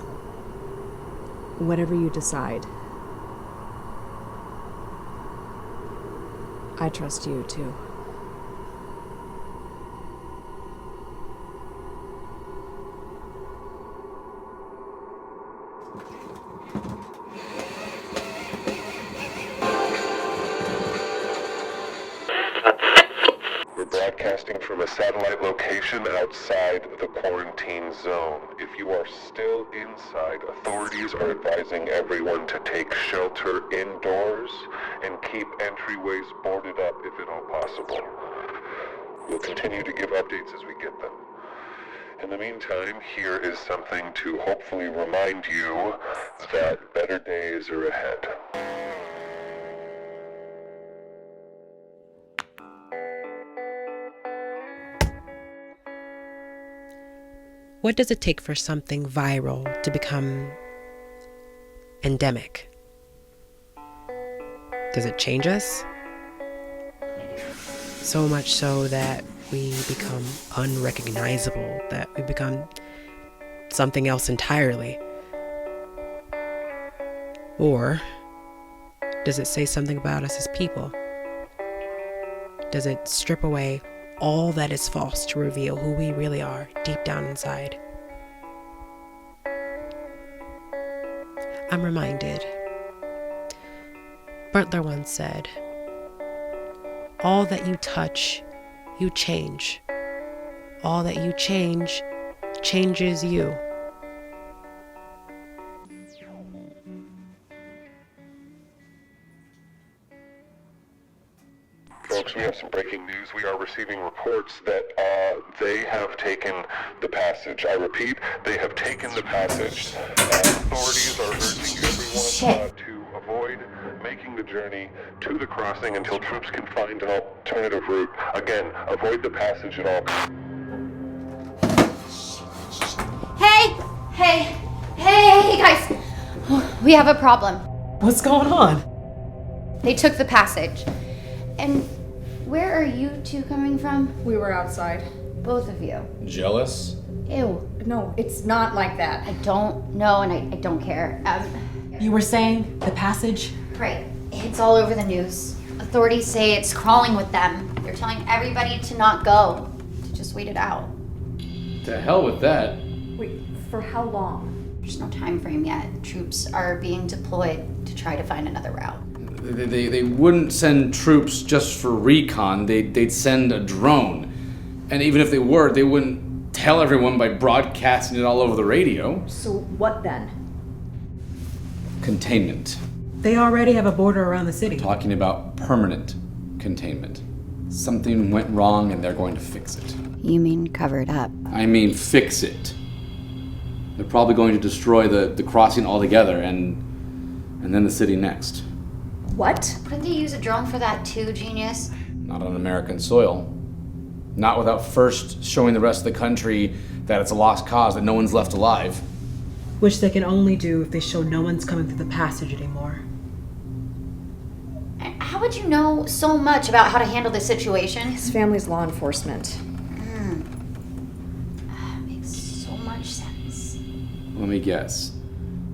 whatever you decide, I trust you too. We're broadcasting from a satellite location outside the quarantine zone. If you are still inside, authorities are advising everyone to take shelter indoors and keep entryways boarded up if at all possible. We'll continue to give updates as we get them. In the meantime, here is something to hopefully remind you that better days are ahead. What does it take for something viral to become endemic? Does it change us? So much so that we become unrecognizable, that we become something else entirely? Or does it say something about us as people? Does it strip away all that is false to reveal who we really are deep down inside? I'm reminded, Butler once said, all that you touch, you change. All that you change, changes you. Folks, we have some breaking news. We are receiving reports that they have taken the passage. I repeat, they have taken the passage. Authorities are urging everyone to avoid making the journey to the crossing until troops can find an alternative route. Again, avoid the passage at all. Hey, guys! We have a problem. What's going on? They took the passage. And where are you two coming from? We were outside. Both of you. Jealous? Ew. No, it's not like that. I don't know, and I don't care. You were saying the passage? Right. It's all over the news. Authorities say it's crawling with them. They're telling everybody to not go, to just wait it out. To hell with that. Wait, for how long? There's no time frame yet. Troops are being deployed to try to find another route. They wouldn't send troops just for recon. They'd send a drone. And even if they were, they wouldn't tell everyone by broadcasting it all over the radio. So what then? Containment. They already have a border around the city. Talking about permanent containment. Something went wrong and they're going to fix it. You mean cover it up? I mean fix it. They're probably going to destroy the crossing altogether and then the city next. What? Couldn't they use a drone for that too, genius? Not on American soil. Not without first showing the rest of the country that it's a lost cause, that no one's left alive. Which they can only do if they show no one's coming through the passage anymore. How would you know so much about how to handle this situation? His family's law enforcement. Makes so much sense. Let me guess.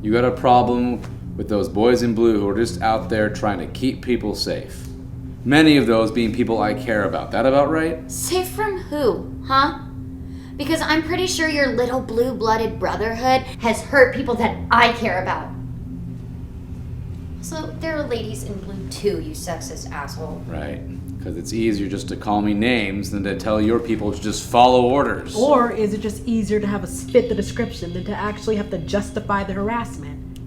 You got a problem with those boys in blue who are just out there trying to keep people safe. Many of those being people I care about. That about right? Safe from who, huh? Because I'm pretty sure your little blue-blooded brotherhood has hurt people that I care about. So there are ladies in blue too, you sexist asshole. Right. Because it's easier just to call me names than to tell your people to just follow orders. Or is it just easier to have us fit the description than to actually have to justify the harassment?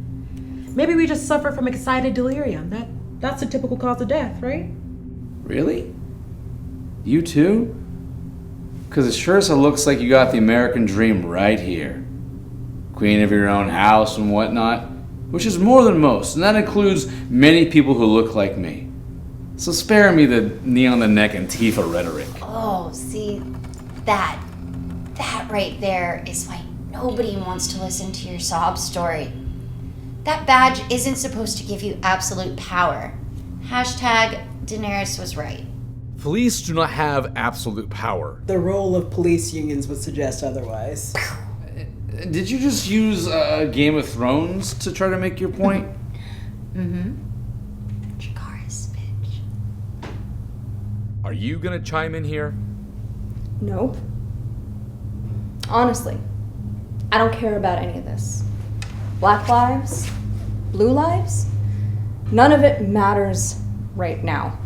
Maybe we just suffer from excited delirium. That's a typical cause of death, right? Really? You too? Because it sure as hell looks like you got the American dream right here. Queen of your own house and whatnot. Which is more than most, and that includes many people who look like me. So spare me the knee on the neck Antifa rhetoric. Oh, see, that right there is why nobody wants to listen to your sob story. That badge isn't supposed to give you absolute power. Hashtag Daenerys was right. Police do not have absolute power. The role of police unions would suggest otherwise. Did you just use Game of Thrones to try to make your point? Mm-hmm. Dracarys, bitch. Are you gonna chime in here? No. Honestly, I don't care about any of this. Black lives, blue lives, none of it matters right now.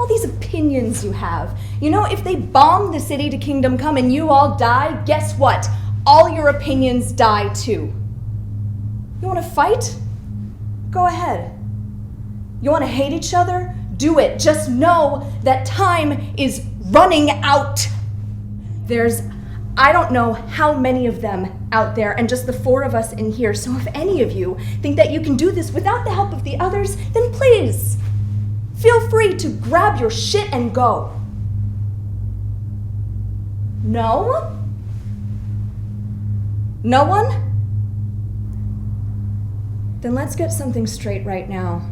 All these opinions you have. You know, if they bomb the city to Kingdom Come and you all die, guess what? All your opinions die too. You want to fight? Go ahead. You want to hate each other? Do it. Just know that time is running out. There's, I don't know how many of them out there, and just the 4 of us in here. So if any of you think that you can do this without the help of the others, then please, feel free to grab your shit and go. No? No one? Then let's get something straight right now.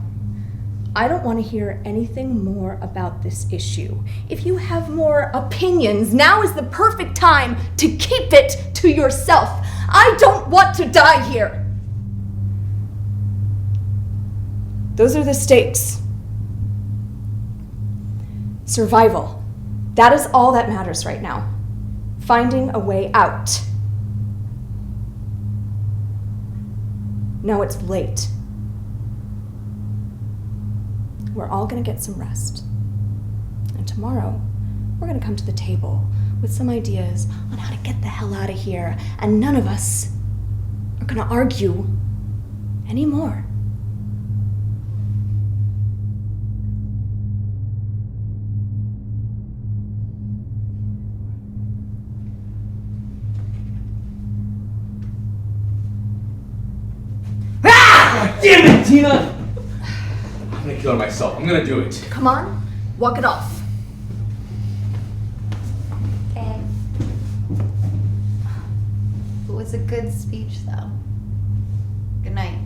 I don't want to hear anything more about this issue. If you have more opinions, now is the perfect time to keep it to yourself. I don't want to die here. Those are the stakes. Survival. That is all that matters right now. Finding a way out. Now it's late. We're all gonna get some rest. And tomorrow, we're gonna come to the table with some ideas on how to get the hell out of here. And none of us are gonna argue anymore. Damn it, Tina! I'm gonna kill myself. I'm gonna do it. Come on, walk it off. Okay. It was a good speech, though. Good night.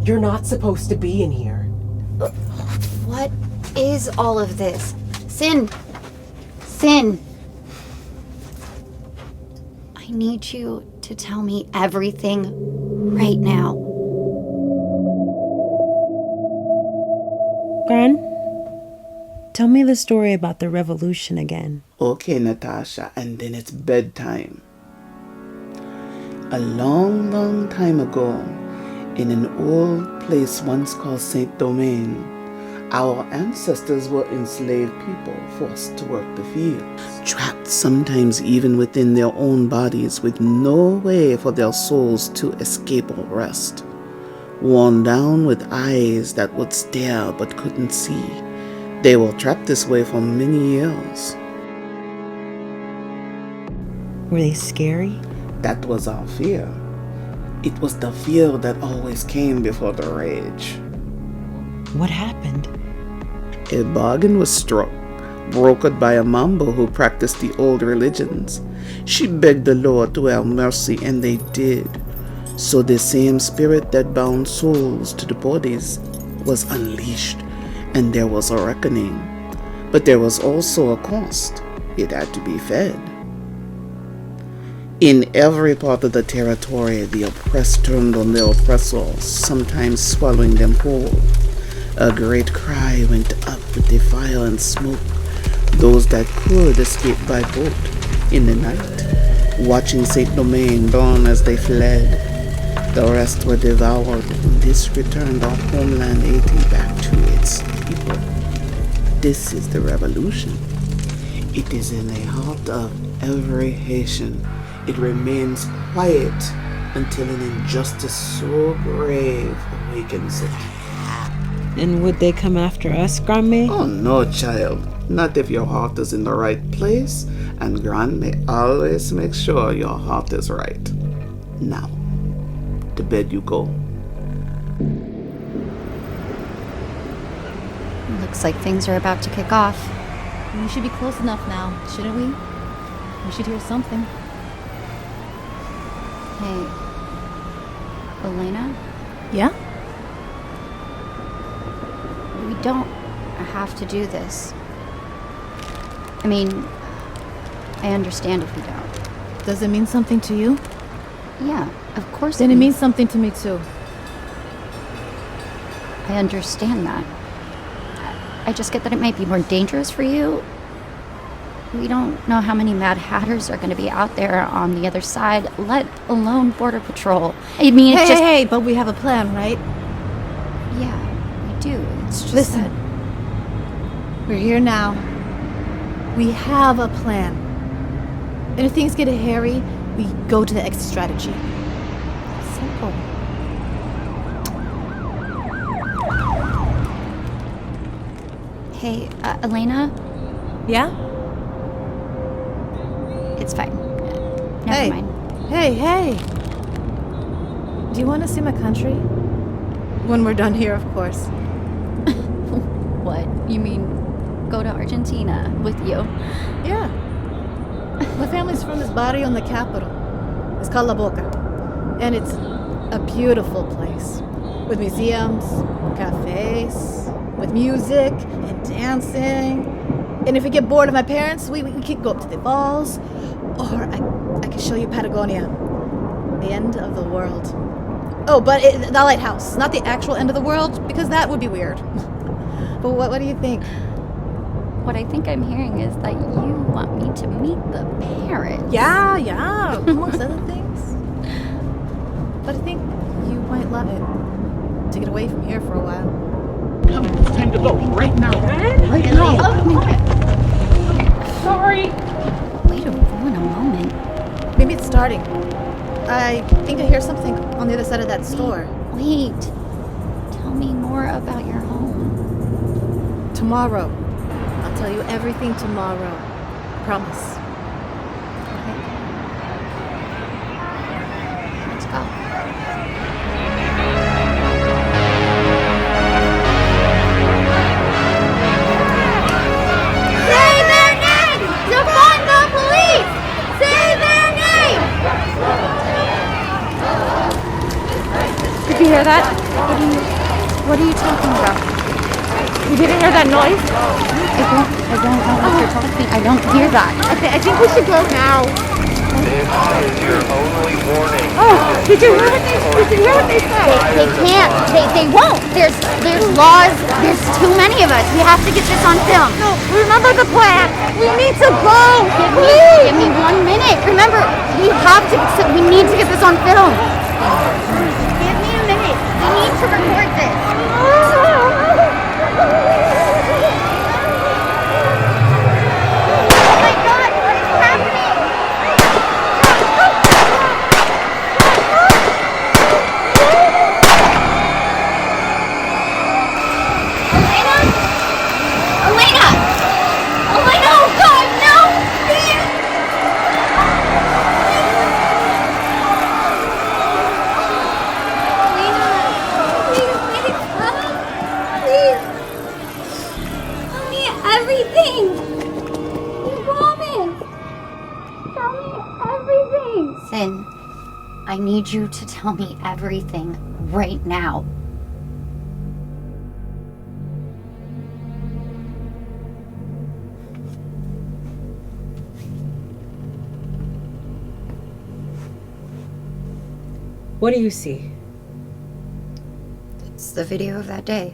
You're not supposed to be in here. What is all of this? Sin. Sin. I need you to tell me everything right now. Gran, tell me the story about the revolution again. Okay, Natasha, and then it's bedtime. A long, long time ago, in an old place once called Saint Domingue, our ancestors were enslaved people forced to work the fields, trapped sometimes even within their own bodies with no way for their souls to escape or rest, worn down with eyes that would stare but couldn't see. They were trapped this way for many years. Were they scary? That was our fear. It was the fear that always came before the rage. What happened? A bargain was struck, brokered by a Mambo who practiced the old religions. She begged the Lord to have mercy, and they did. So the same spirit that bound souls to the bodies was unleashed, and there was a reckoning. But there was also a cost. It had to be fed. In every part of the territory, the oppressed turned on the oppressors, sometimes swallowing them whole. A great cry went up with the fire and smoke. Those that could escaped by boat in the night, watching Saint Domingue burn as they fled. The rest were devoured, and this returned our homeland Haiti back to its people. This is the revolution. It is in the heart of every Haitian. It remains quiet until an injustice so grave awakens it. And would they come after us, Grandma? Oh no, child. Not if your heart is in the right place, and Grandma always makes sure your heart is right. Now, to bed you go. Looks like things are about to kick off. We should be close enough now, shouldn't we? We should hear something. Hey, Elena? Yeah? We don't have to do this. I mean, I understand if we don't. Does it mean something to you? Yeah, of course. Then it means something to me too. I understand that. I just get that it might be more dangerous for you. We don't know how many Mad Hatters are going to be out there on the other side, let alone Border Patrol. I mean, Hey, but we have a plan, right? Yeah, we do. It's just Listen. that We're here now. We have a plan. And if things get hairy, we go to the exit strategy. Simple. Hey, Elena? Yeah? It's fine. Never mind. Hey. Do you want to see my country? When we're done here, of course. What? You mean go to Argentina with you? Yeah. My family's from this barrio in the capital. It's called La Boca. And it's a beautiful place. With museums, cafes, with music and dancing. And if we get bored of my parents, we can go up to the falls. Or I can show you Patagonia. The end of the world. Oh, but the lighthouse. Not the actual end of the world, because that would be weird. But what do you think? What I think I'm hearing is that you want me to meet the parents. Yeah, amongst other things. But I think you might love it. To get away from here for a while. Come, it's time to vote. Right now. Right now. Sorry. Way to ruin a moment. Maybe it's starting. I think I hear something on the other side of that store. Wait. Tell me more about your home. Tomorrow. I'll tell you everything tomorrow. Promise. Okay. Let's go. Say their name! Defund the police! Say their name! Did you hear that? What are you talking about? You didn't hear that noise? I don't know what you're talking. I don't hear that. I think we should go now. This is your only warning. Oh, did you hear what they said? They can't. They won't. There's laws. There's too many of us. We have to get this on film. No, remember the plan. We need to go. Give me 1 minute. Remember, we need to get this on film. Give me a minute. We need to record this. I need you to tell me everything right now. What do you see? It's the video of that day.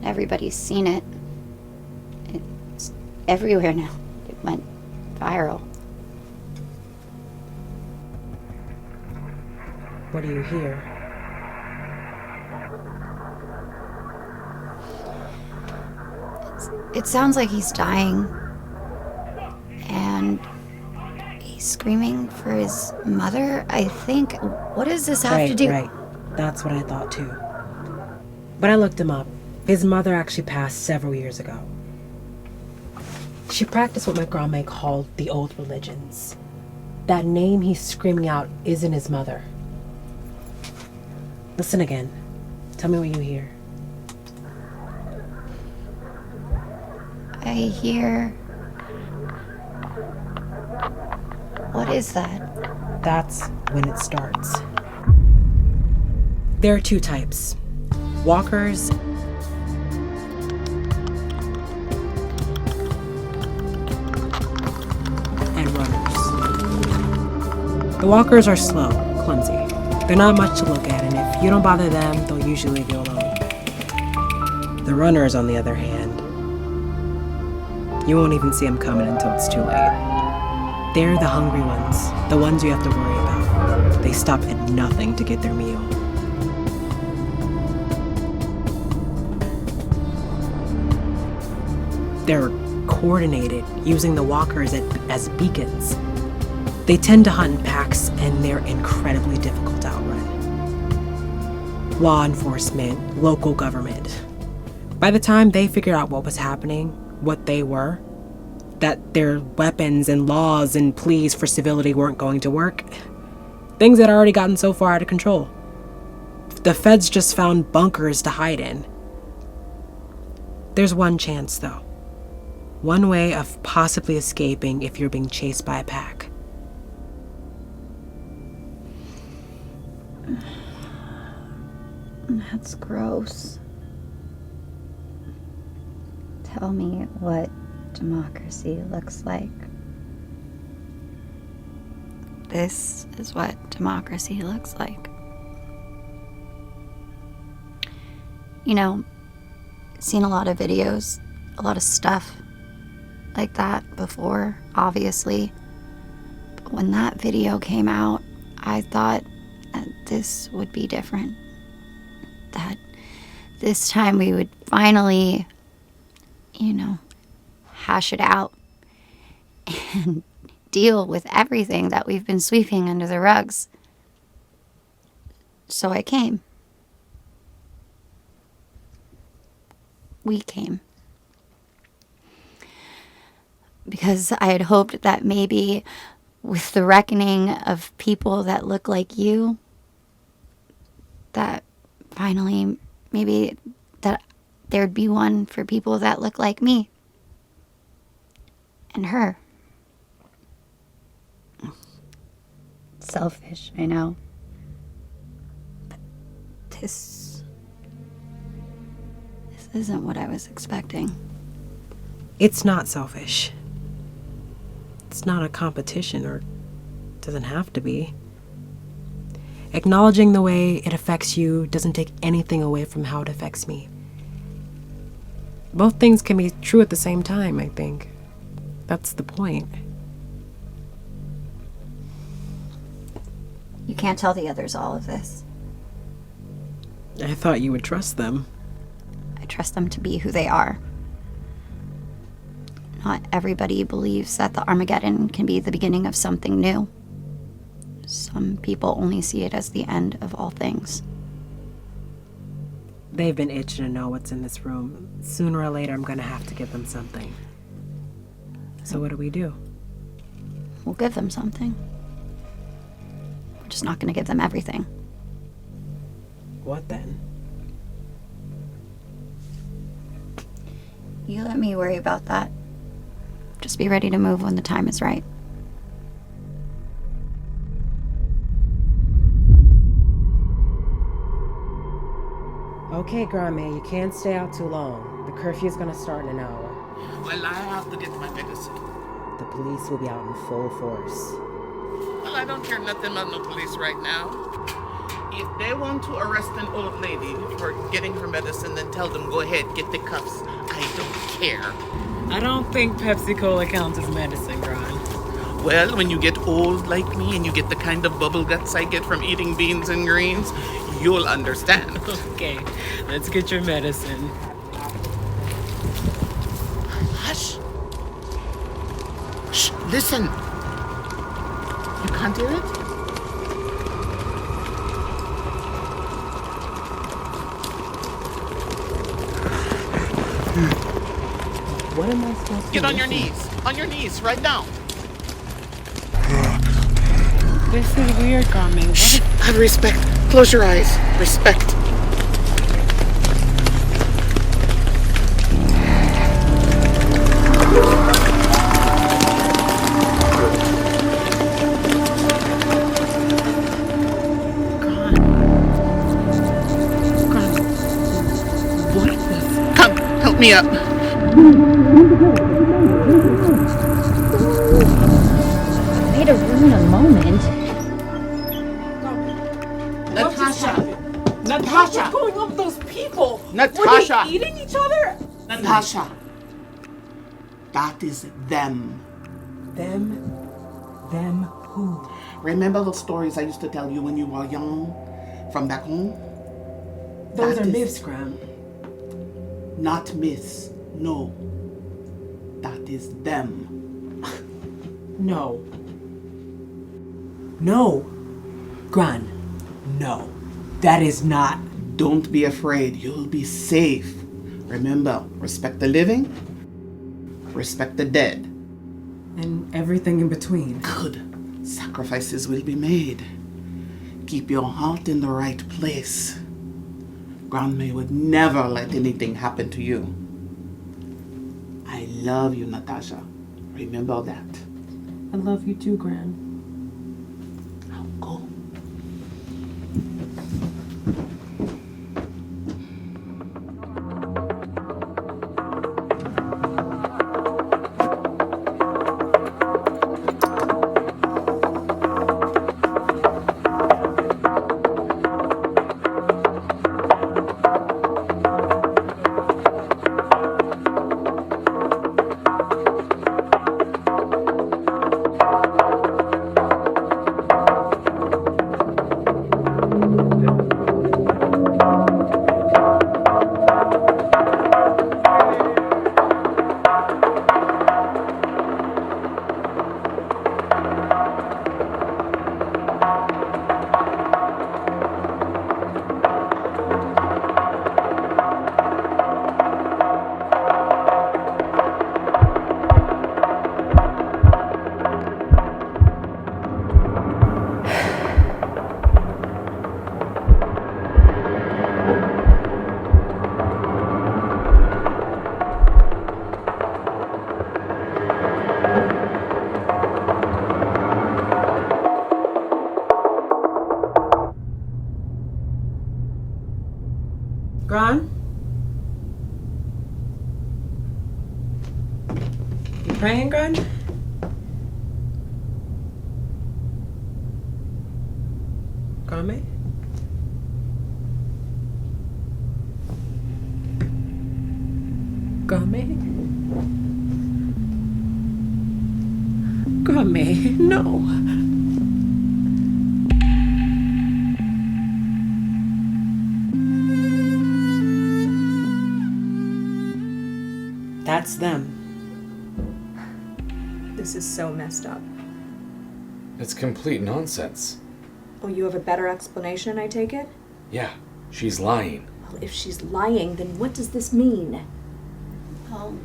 Everybody's seen it. It's everywhere now. It went viral. What do you hear? It sounds like he's dying. And he's screaming for his mother, I think. What does this have to do? Right. That's what I thought too. But I looked him up. His mother actually passed several years ago. She practiced what my grandma called the old religions. That name he's screaming out isn't his mother. Listen again. Tell me what you hear. I hear... What is that? That's when it starts. There are two types. Walkers and runners. The walkers are slow, clumsy. They're not much to look at, and if you don't bother them, they'll usually leave you alone. The runners, on the other hand, you won't even see them coming until it's too late. They're the hungry ones, the ones you have to worry about. They stop at nothing to get their meal. They're coordinated, using the walkers as beacons. They tend to hunt in packs, and they're incredibly difficult to outrun. Law enforcement, local government. By the time they figured out what was happening, what they were, that their weapons and laws and pleas for civility weren't going to work, things had already gotten so far out of control. The feds just found bunkers to hide in. There's one chance, though. One way of possibly escaping if you're being chased by a pack. That's gross. Tell me what democracy looks like. This is what democracy looks like. You know, seen a lot of videos, a lot of stuff like that before, obviously. But when that video came out, I thought that this would be different. That this time we would finally, hash it out and deal with everything that we've been sweeping under the rugs. So I came. We came. Because I had hoped that maybe with the reckoning of people that look like you, that finally maybe that there'd be one for people that look like me. And her. Selfish, I know. But this isn't what I was expecting. It's not selfish. It's not a competition, or doesn't have to be. Acknowledging the way it affects you doesn't take anything away from how it affects me. Both things can be true at the same time, I think. That's the point. You can't tell the others all of this. I thought you would trust them. I trust them to be who they are. Not everybody believes that the Armageddon can be the beginning of something new. Some people only see it as the end of all things. They've been itching to know what's in this room. Sooner or later, I'm gonna have to give them something. So what do? We'll give them something. We're just not gonna give them everything. What then? You let me worry about that. Just be ready to move when the time is right. Okay, Grandma, you can't stay out too long. The curfew's gonna start in an hour. Well, I have to get my medicine. The police will be out in full force. Well, I don't care nothing about no police right now. If they want to arrest an old lady for getting her medicine, then tell them, go ahead, get the cuffs. I don't care. I don't think Pepsi-Cola counts as medicine, Ron. Well, when you get old like me and you get the kind of bubble guts I get from eating beans and greens, you'll understand. Okay, let's get your medicine. Hush. Shh, listen. You can't hear it? What am I supposed to Get on your listen? knees. On your knees, right now. This is weird, Grandma. Shh, have respect. Close your eyes. Respect. Come, help me up. Made a room in a moment. Natasha! What's going on with those people? Natasha! Were they eating each other? Natasha! That is them. Them? Them who? Remember those stories I used to tell you when you were young? From back home? Those That are is- myths, Graham. Not myths. No. That is them. No. No. Gran, no. That is not. Don't be afraid. You'll be safe. Remember, respect the living, respect the dead. And everything in between. Good. Sacrifices will be made. Keep your heart in the right place. Grandma would never let anything happen to you. I love you, Natasha. Remember that. I love you too, Gran. Now go. Gran? praying gun? Game? Game? Game, no. That's them. This is so messed up. It's complete nonsense. Oh, you have a better explanation, I take it? Yeah, she's lying. Well, if she's lying, then what does this mean? Well,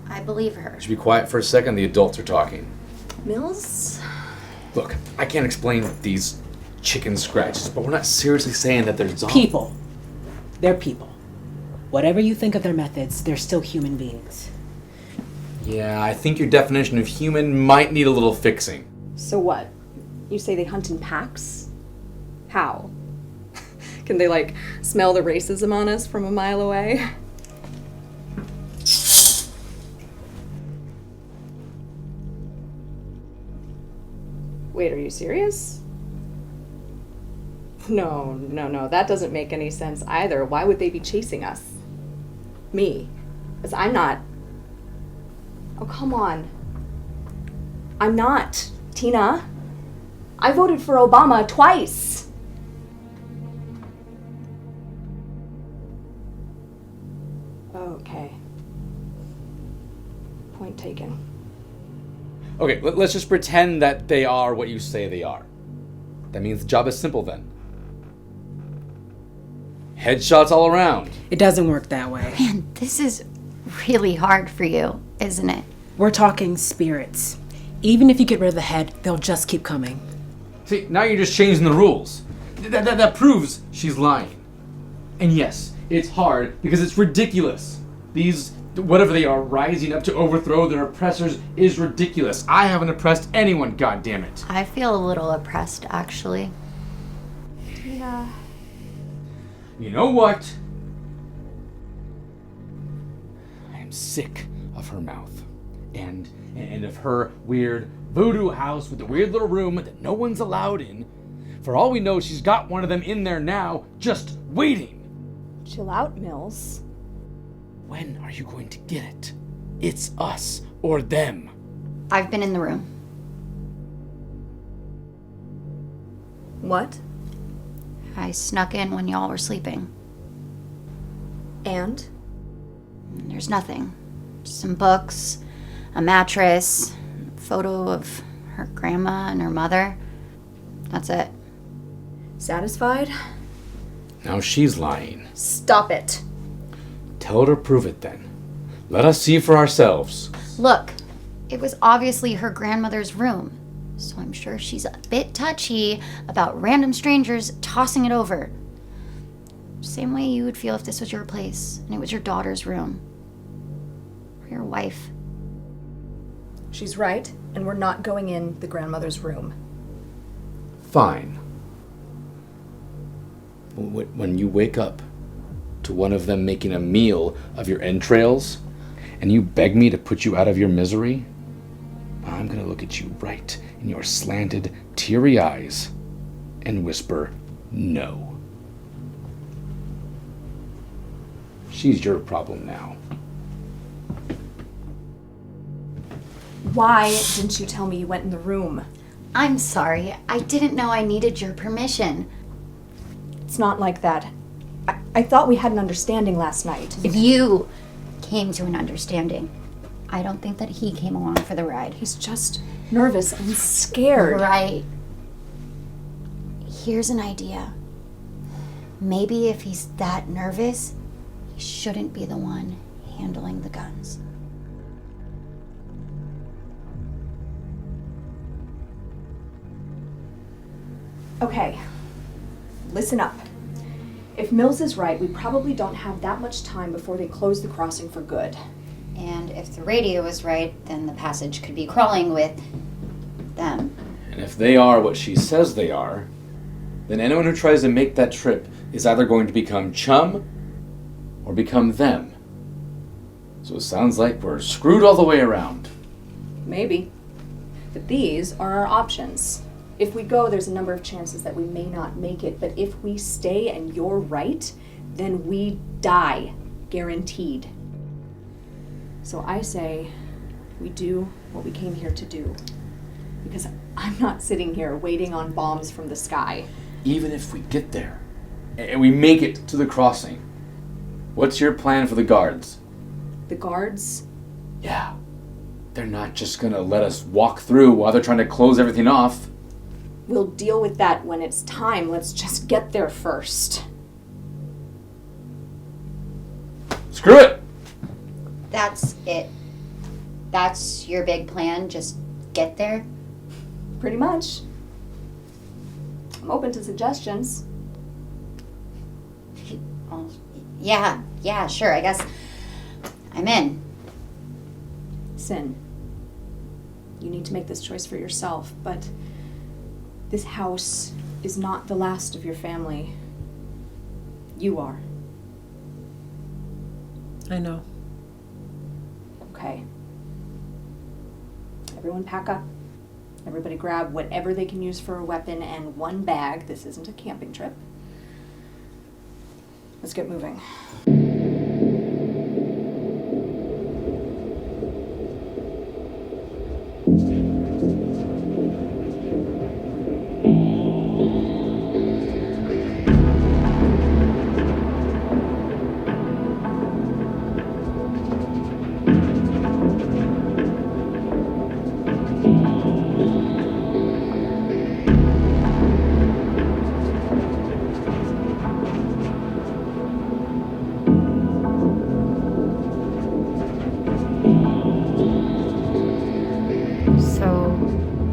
I believe her. Should be quiet for a second, the adults are talking. Mills? Look, I can't explain these chicken scratches, but we're not seriously saying that they're zombies. People. They're people. Whatever you think of their methods, they're still human beings. Yeah, I think your definition of human might need a little fixing. So what? You say they hunt in packs? How? Can they, like, smell the racism on us from a mile away? Wait, are you serious? No, that doesn't make any sense either. Why would they be chasing us? Me? Because I'm not... Oh, come on. I'm not, Tina. I voted for Obama twice. Okay. Point taken. Okay, let's just pretend that they are what you say they are. That means the job is simple then. Headshots all around. It doesn't work that way. Man, this is really hard for you, isn't it? We're talking spirits. Even if you get rid of the head, they'll just keep coming. See, now you're just changing the rules. That proves she's lying. And yes, it's hard because it's ridiculous. These, whatever they are, rising up to overthrow their oppressors is ridiculous. I haven't oppressed anyone, goddammit. I feel a little oppressed, actually. Yeah. You know what? I am sick of her mouth. And of her weird voodoo house with the weird little room that no one's allowed in. For all we know, she's got one of them in there now, just waiting. Chill out, Mills. When are you going to get it? It's us or them. I've been in the room. What? I snuck in when y'all were sleeping. And? There's nothing. Just some books, a mattress, a photo of her grandma and her mother. That's it. Satisfied? Now she's lying. Stop it. Tell her to prove it then. Let us see for ourselves. Look, it was obviously her grandmother's room, so I'm sure she's a bit touchy about random strangers tossing it over. Same way you would feel if this was your place and it was your daughter's room. Or your wife. She's right, and we're not going in the grandmother's room. Fine. When you wake up to one of them making a meal of your entrails, and you beg me to put you out of your misery, I'm gonna look at you right in your slanted, teary eyes and whisper, no. She's your problem now. Why didn't you tell me you went in the room? I'm sorry. I didn't know I needed your permission. It's not like that. I thought we had an understanding last night. If you came to an understanding, I don't think that he came along for the ride. He's just nervous and scared. Right. Here's an idea. Maybe if he's that nervous, he shouldn't be the one handling the guns. Okay, listen up. If Mills is right, we probably don't have that much time before they close the crossing for good. And if the radio is right, then the passage could be crawling with them. And if they are what she says they are, then anyone who tries to make that trip is either going to become chum or become them. So it sounds like we're screwed all the way around. Maybe. But these are our options. If we go, there's a number of chances that we may not make it, but if we stay and you're right, then we die. Guaranteed. So I say we do what we came here to do. Because I'm not sitting here waiting on bombs from the sky. Even if we get there, and we make it to the crossing, what's your plan for the guards? The guards? Yeah. They're not just gonna let us walk through while they're trying to close everything off. We'll deal with that when it's time. Let's just get there first. Screw it! That's it. That's your big plan? Just get there? Pretty much. I'm open to suggestions. Well, yeah, sure. I guess I'm in. Sin. You need to make this choice for yourself, but this house is not the last of your family. You are. I know. Okay. Everyone pack up. Everybody grab whatever they can use for a weapon and one bag. This isn't a camping trip. Let's get moving.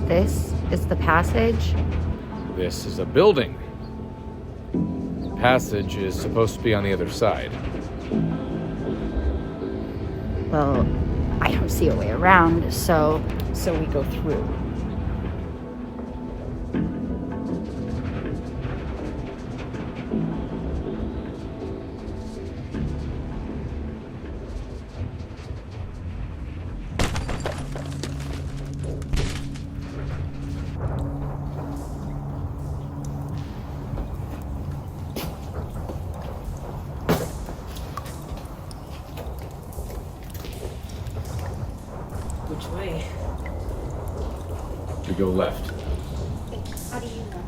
This is the passage? This is a building. The passage is supposed to be on the other side. Well, I don't see a way around, so... So we go through. Which way? We go left. How do you know?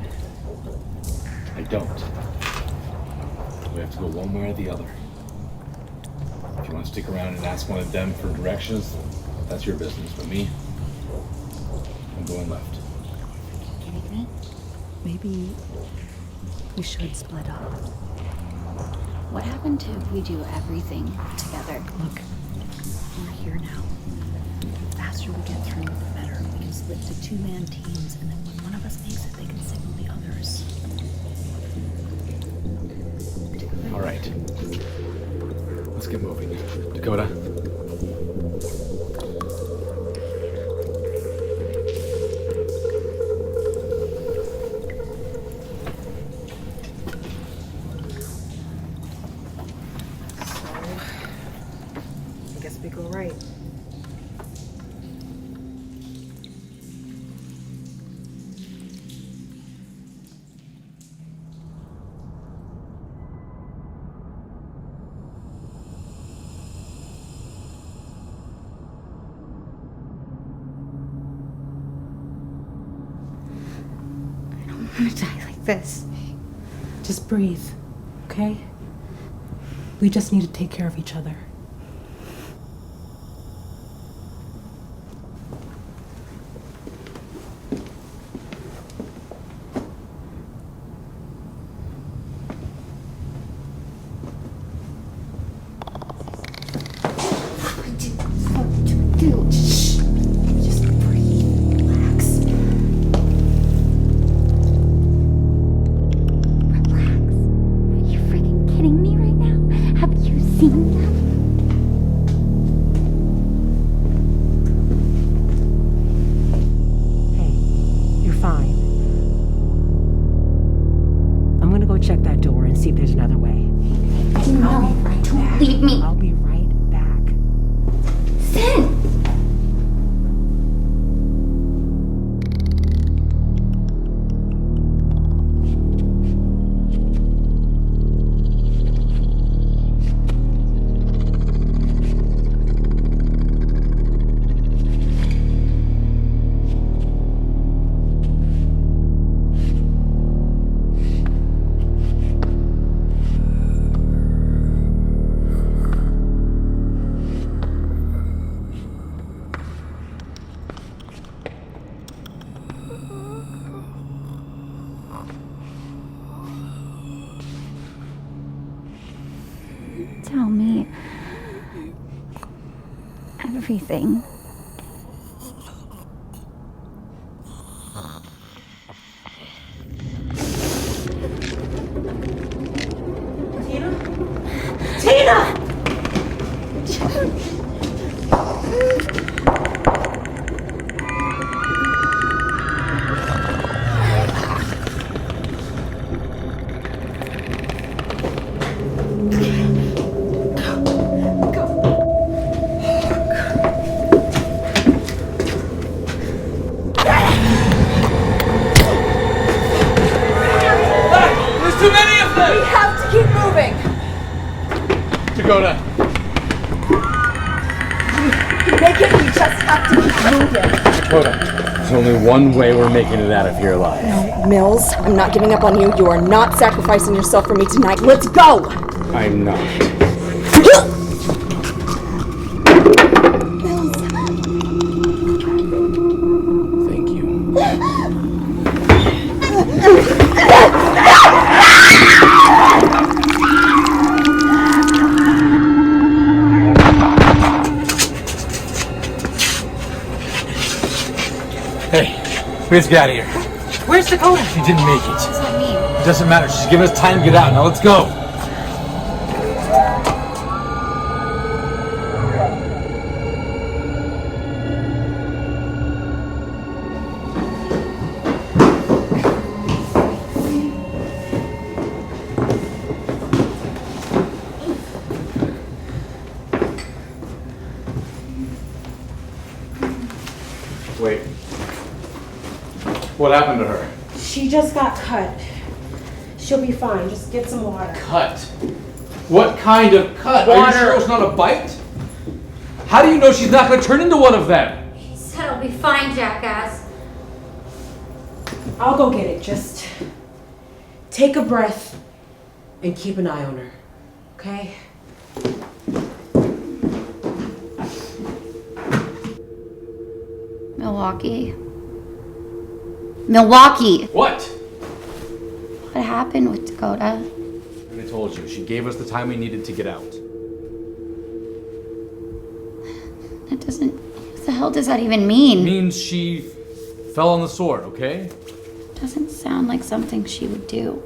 I don't. We have to go one way or the other. If you want to stick around and ask one of them for directions, that's your business. But me, I'm going left. Anything? Maybe we should split up. What happened to if we do everything together? Look, we're here now. The faster we get through, the better. We can split to two-man teams, and then when one of us makes it, they can signal the others. All right. Let's get moving. Dakota? I guess we go right. I'm gonna die like this. Just breathe, okay? We just need to take care of each other. Dude, shh. Just breathe. Relax. Relax. Are you freaking kidding me right now? Have you seen that? Hey, you're fine. I'm gonna go check that door and see if there's another way. No, don't leave me. I'll be right back. me everything. Tina! There's too many of them! We have to keep moving! Dakota. You make it, we just have to keep moving. Dakota. There's only one way we're making it out of here alive. No, Mills, I'm not giving up on you. You are not sacrificing yourself for me tonight. Let's go! I'm not. Thank you. Hey, we have to get out of here. Where's Dakota? She didn't make it. What does that mean? It doesn't matter. She's giving us time to get out. Now let's go. Wait. What happened to her? She just got cut. She'll be fine. Just get some water. Cut? What kind of cut? Are you Water. sure it's not a bite? How do you know she's not going to turn into one of them? He said I'll be fine, jackass. I'll go get it. Just take a breath and keep an eye on her. Okay? Milwaukee. What? What happened with Dakota? I told you, she gave us the time we needed to get out. That doesn't... What the hell does that even mean? It means she fell on the sword, okay? Doesn't sound like something she would do.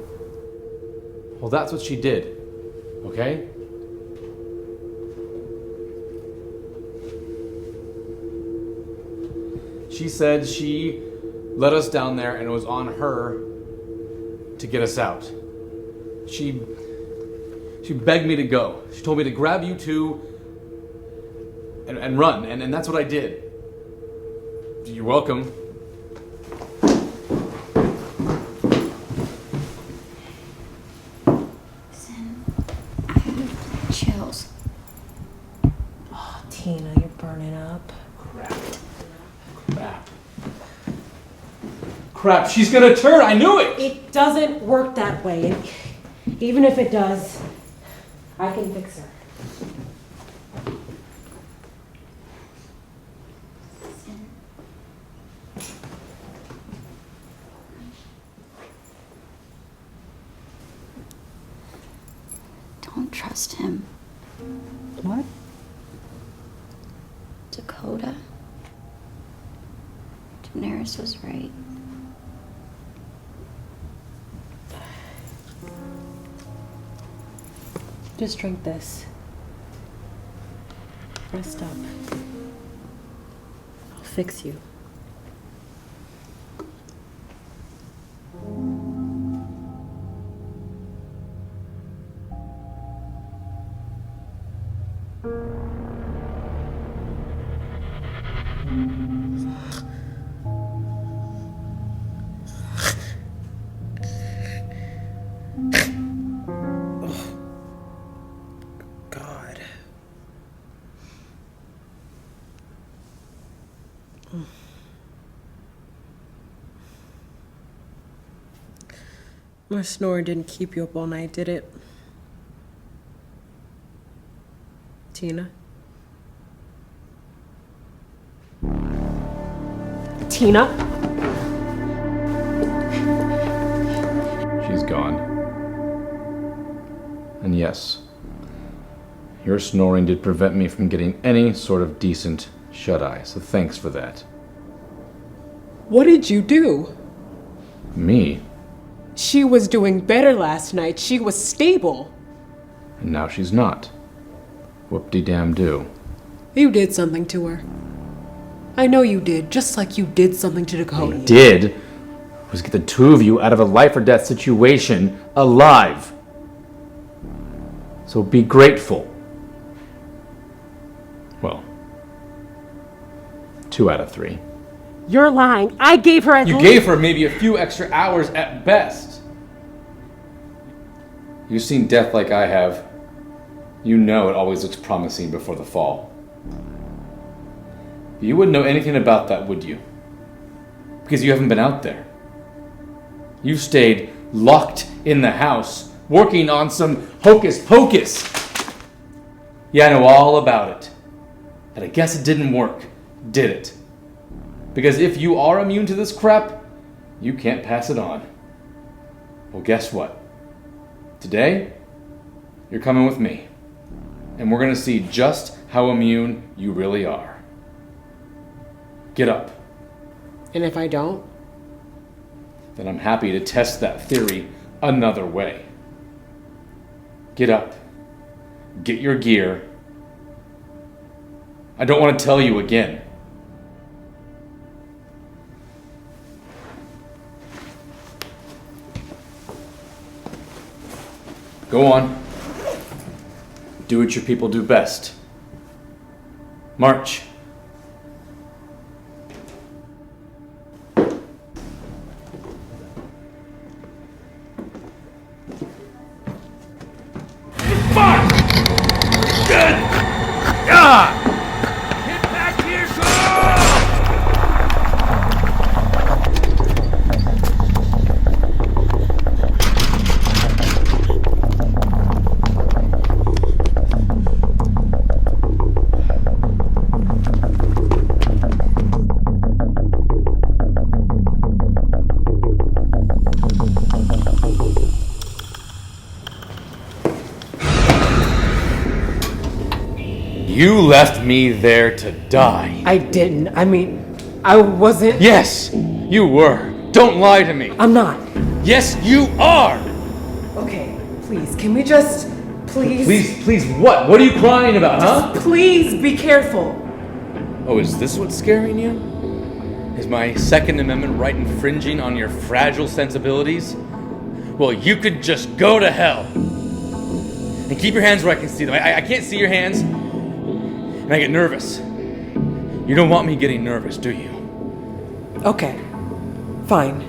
Well, that's what she did, okay? She said she let us down there and it was on her to get us out. She begged me to go. She told me to grab you two and run, and that's what I did. You're welcome. Chills. Oh, Tina, you're burning up. Crap, she's gonna turn, I knew it! It doesn't work that way. And even if it does, I can fix her. Don't trust him. What? Dakota. Daenerys was right. Just drink this. Rest up. I'll fix you. God. My snore didn't keep you up all night, did it? Tina? Tina? She's gone. And yes, Your snoring did prevent me from getting any sort of decent shut-eye, so thanks for that. What did you do? Me? She was doing better last night. She was stable. And now she's not. Whoop-de-damn-do. You did something to her. I know you did, just like you did something to Dakota. Did was get the two of you out of a life-or-death situation alive. So be grateful. Well, 2 out of 3. You're lying. I gave her You gave her maybe a few extra hours at best. You've seen death like I have. You know it always looks promising before the fall. You wouldn't know anything about that, would you? Because you haven't been out there. You've stayed locked in the house, working on some hocus pocus. Yeah, I know all about it. And I guess it didn't work, did it? Because if you are immune to this crap, you can't pass it on. Well, guess what? Today, you're coming with me. And we're going to see just how immune you really are. Get up. And if I don't? Then I'm happy to test that theory another way. Get up. Get your gear. I don't want to tell you again. Go on. Do what your people do best. March. Mark! Good! Ah! Get back here, You left me there to die. I didn't. I mean, I wasn't. Yes, you were. Don't lie to me. I'm not. Yes, you are. Okay, please, can we just, please? Please, what? What are you crying about, huh? Just please be careful. Oh, is this what's scaring you? Is my Second Amendment right infringing on your fragile sensibilities? Well, you could just go to hell. And keep your hands where I can see them. I can't see your hands. And I get nervous. You don't want me getting nervous, do you? Okay, fine.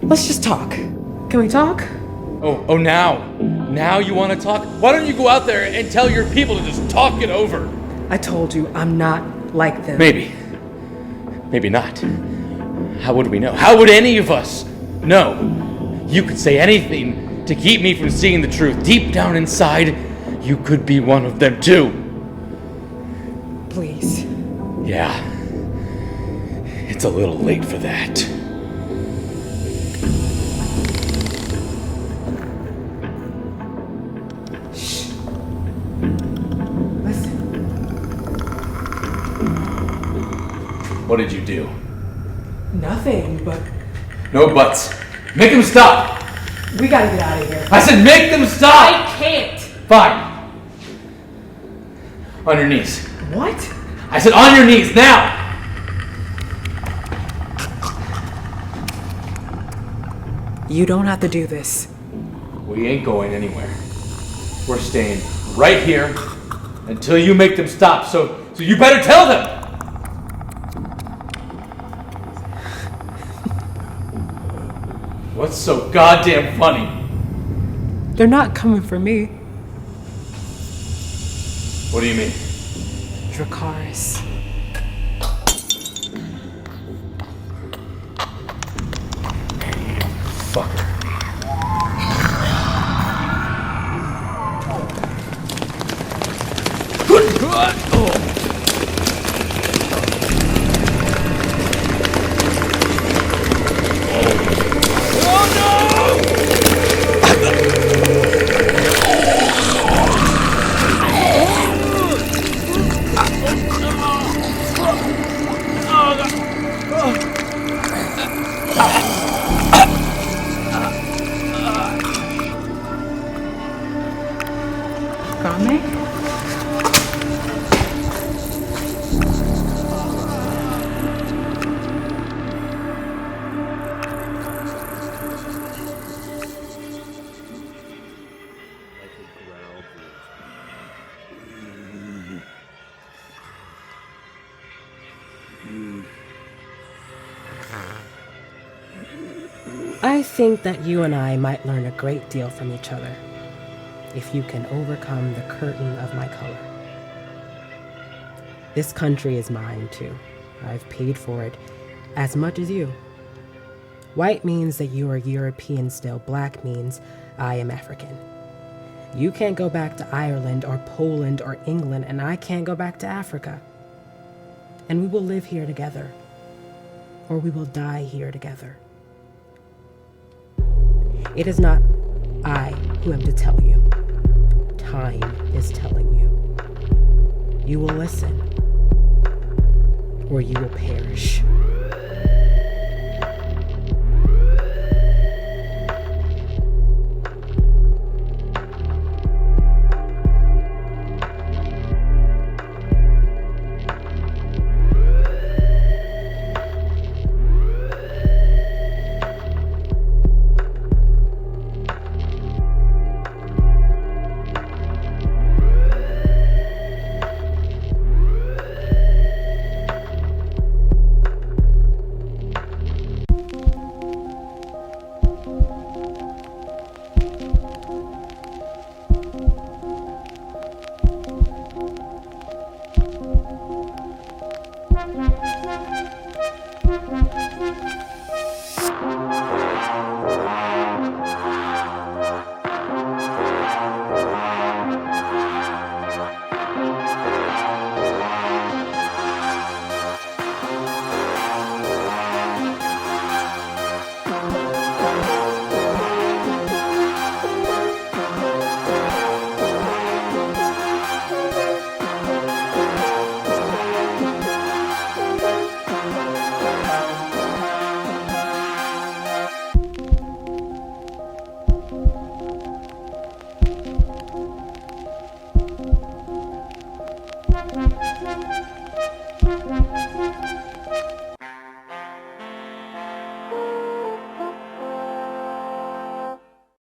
Let's just talk. Can we talk? Oh, now? Now you want to talk? Why don't you go out there and tell your people to just talk it over? I told you, I'm not like them. Maybe. Maybe not. How would we know? How would any of us know? You could say anything to keep me from seeing the truth. Deep down inside, you could be one of them too. Please. Yeah. It's a little late for that. Shh. Listen. What did you do? Nothing, but No buts. Make them stop! we gotta get out of here. I said make them stop! I can't! Fine. On your knees. What? I said on your knees, now! You don't have to do this. We ain't going anywhere. We're staying right here until you make them stop, so you better tell them! What's so goddamn funny? They're not coming for me. What do you mean? Dracarys. Fucker. comic? I think that you and I might learn a great deal from each other if you can overcome the curtain of my color. This country is mine too. I've paid for it as much as you. White means that you are European still. Black means I am African. You can't go back to Ireland or Poland or England, and I can't go back to Africa. And we will live here together, or we will die here together. It is not I who am to tell you. Time is telling you. You will listen, or you will perish.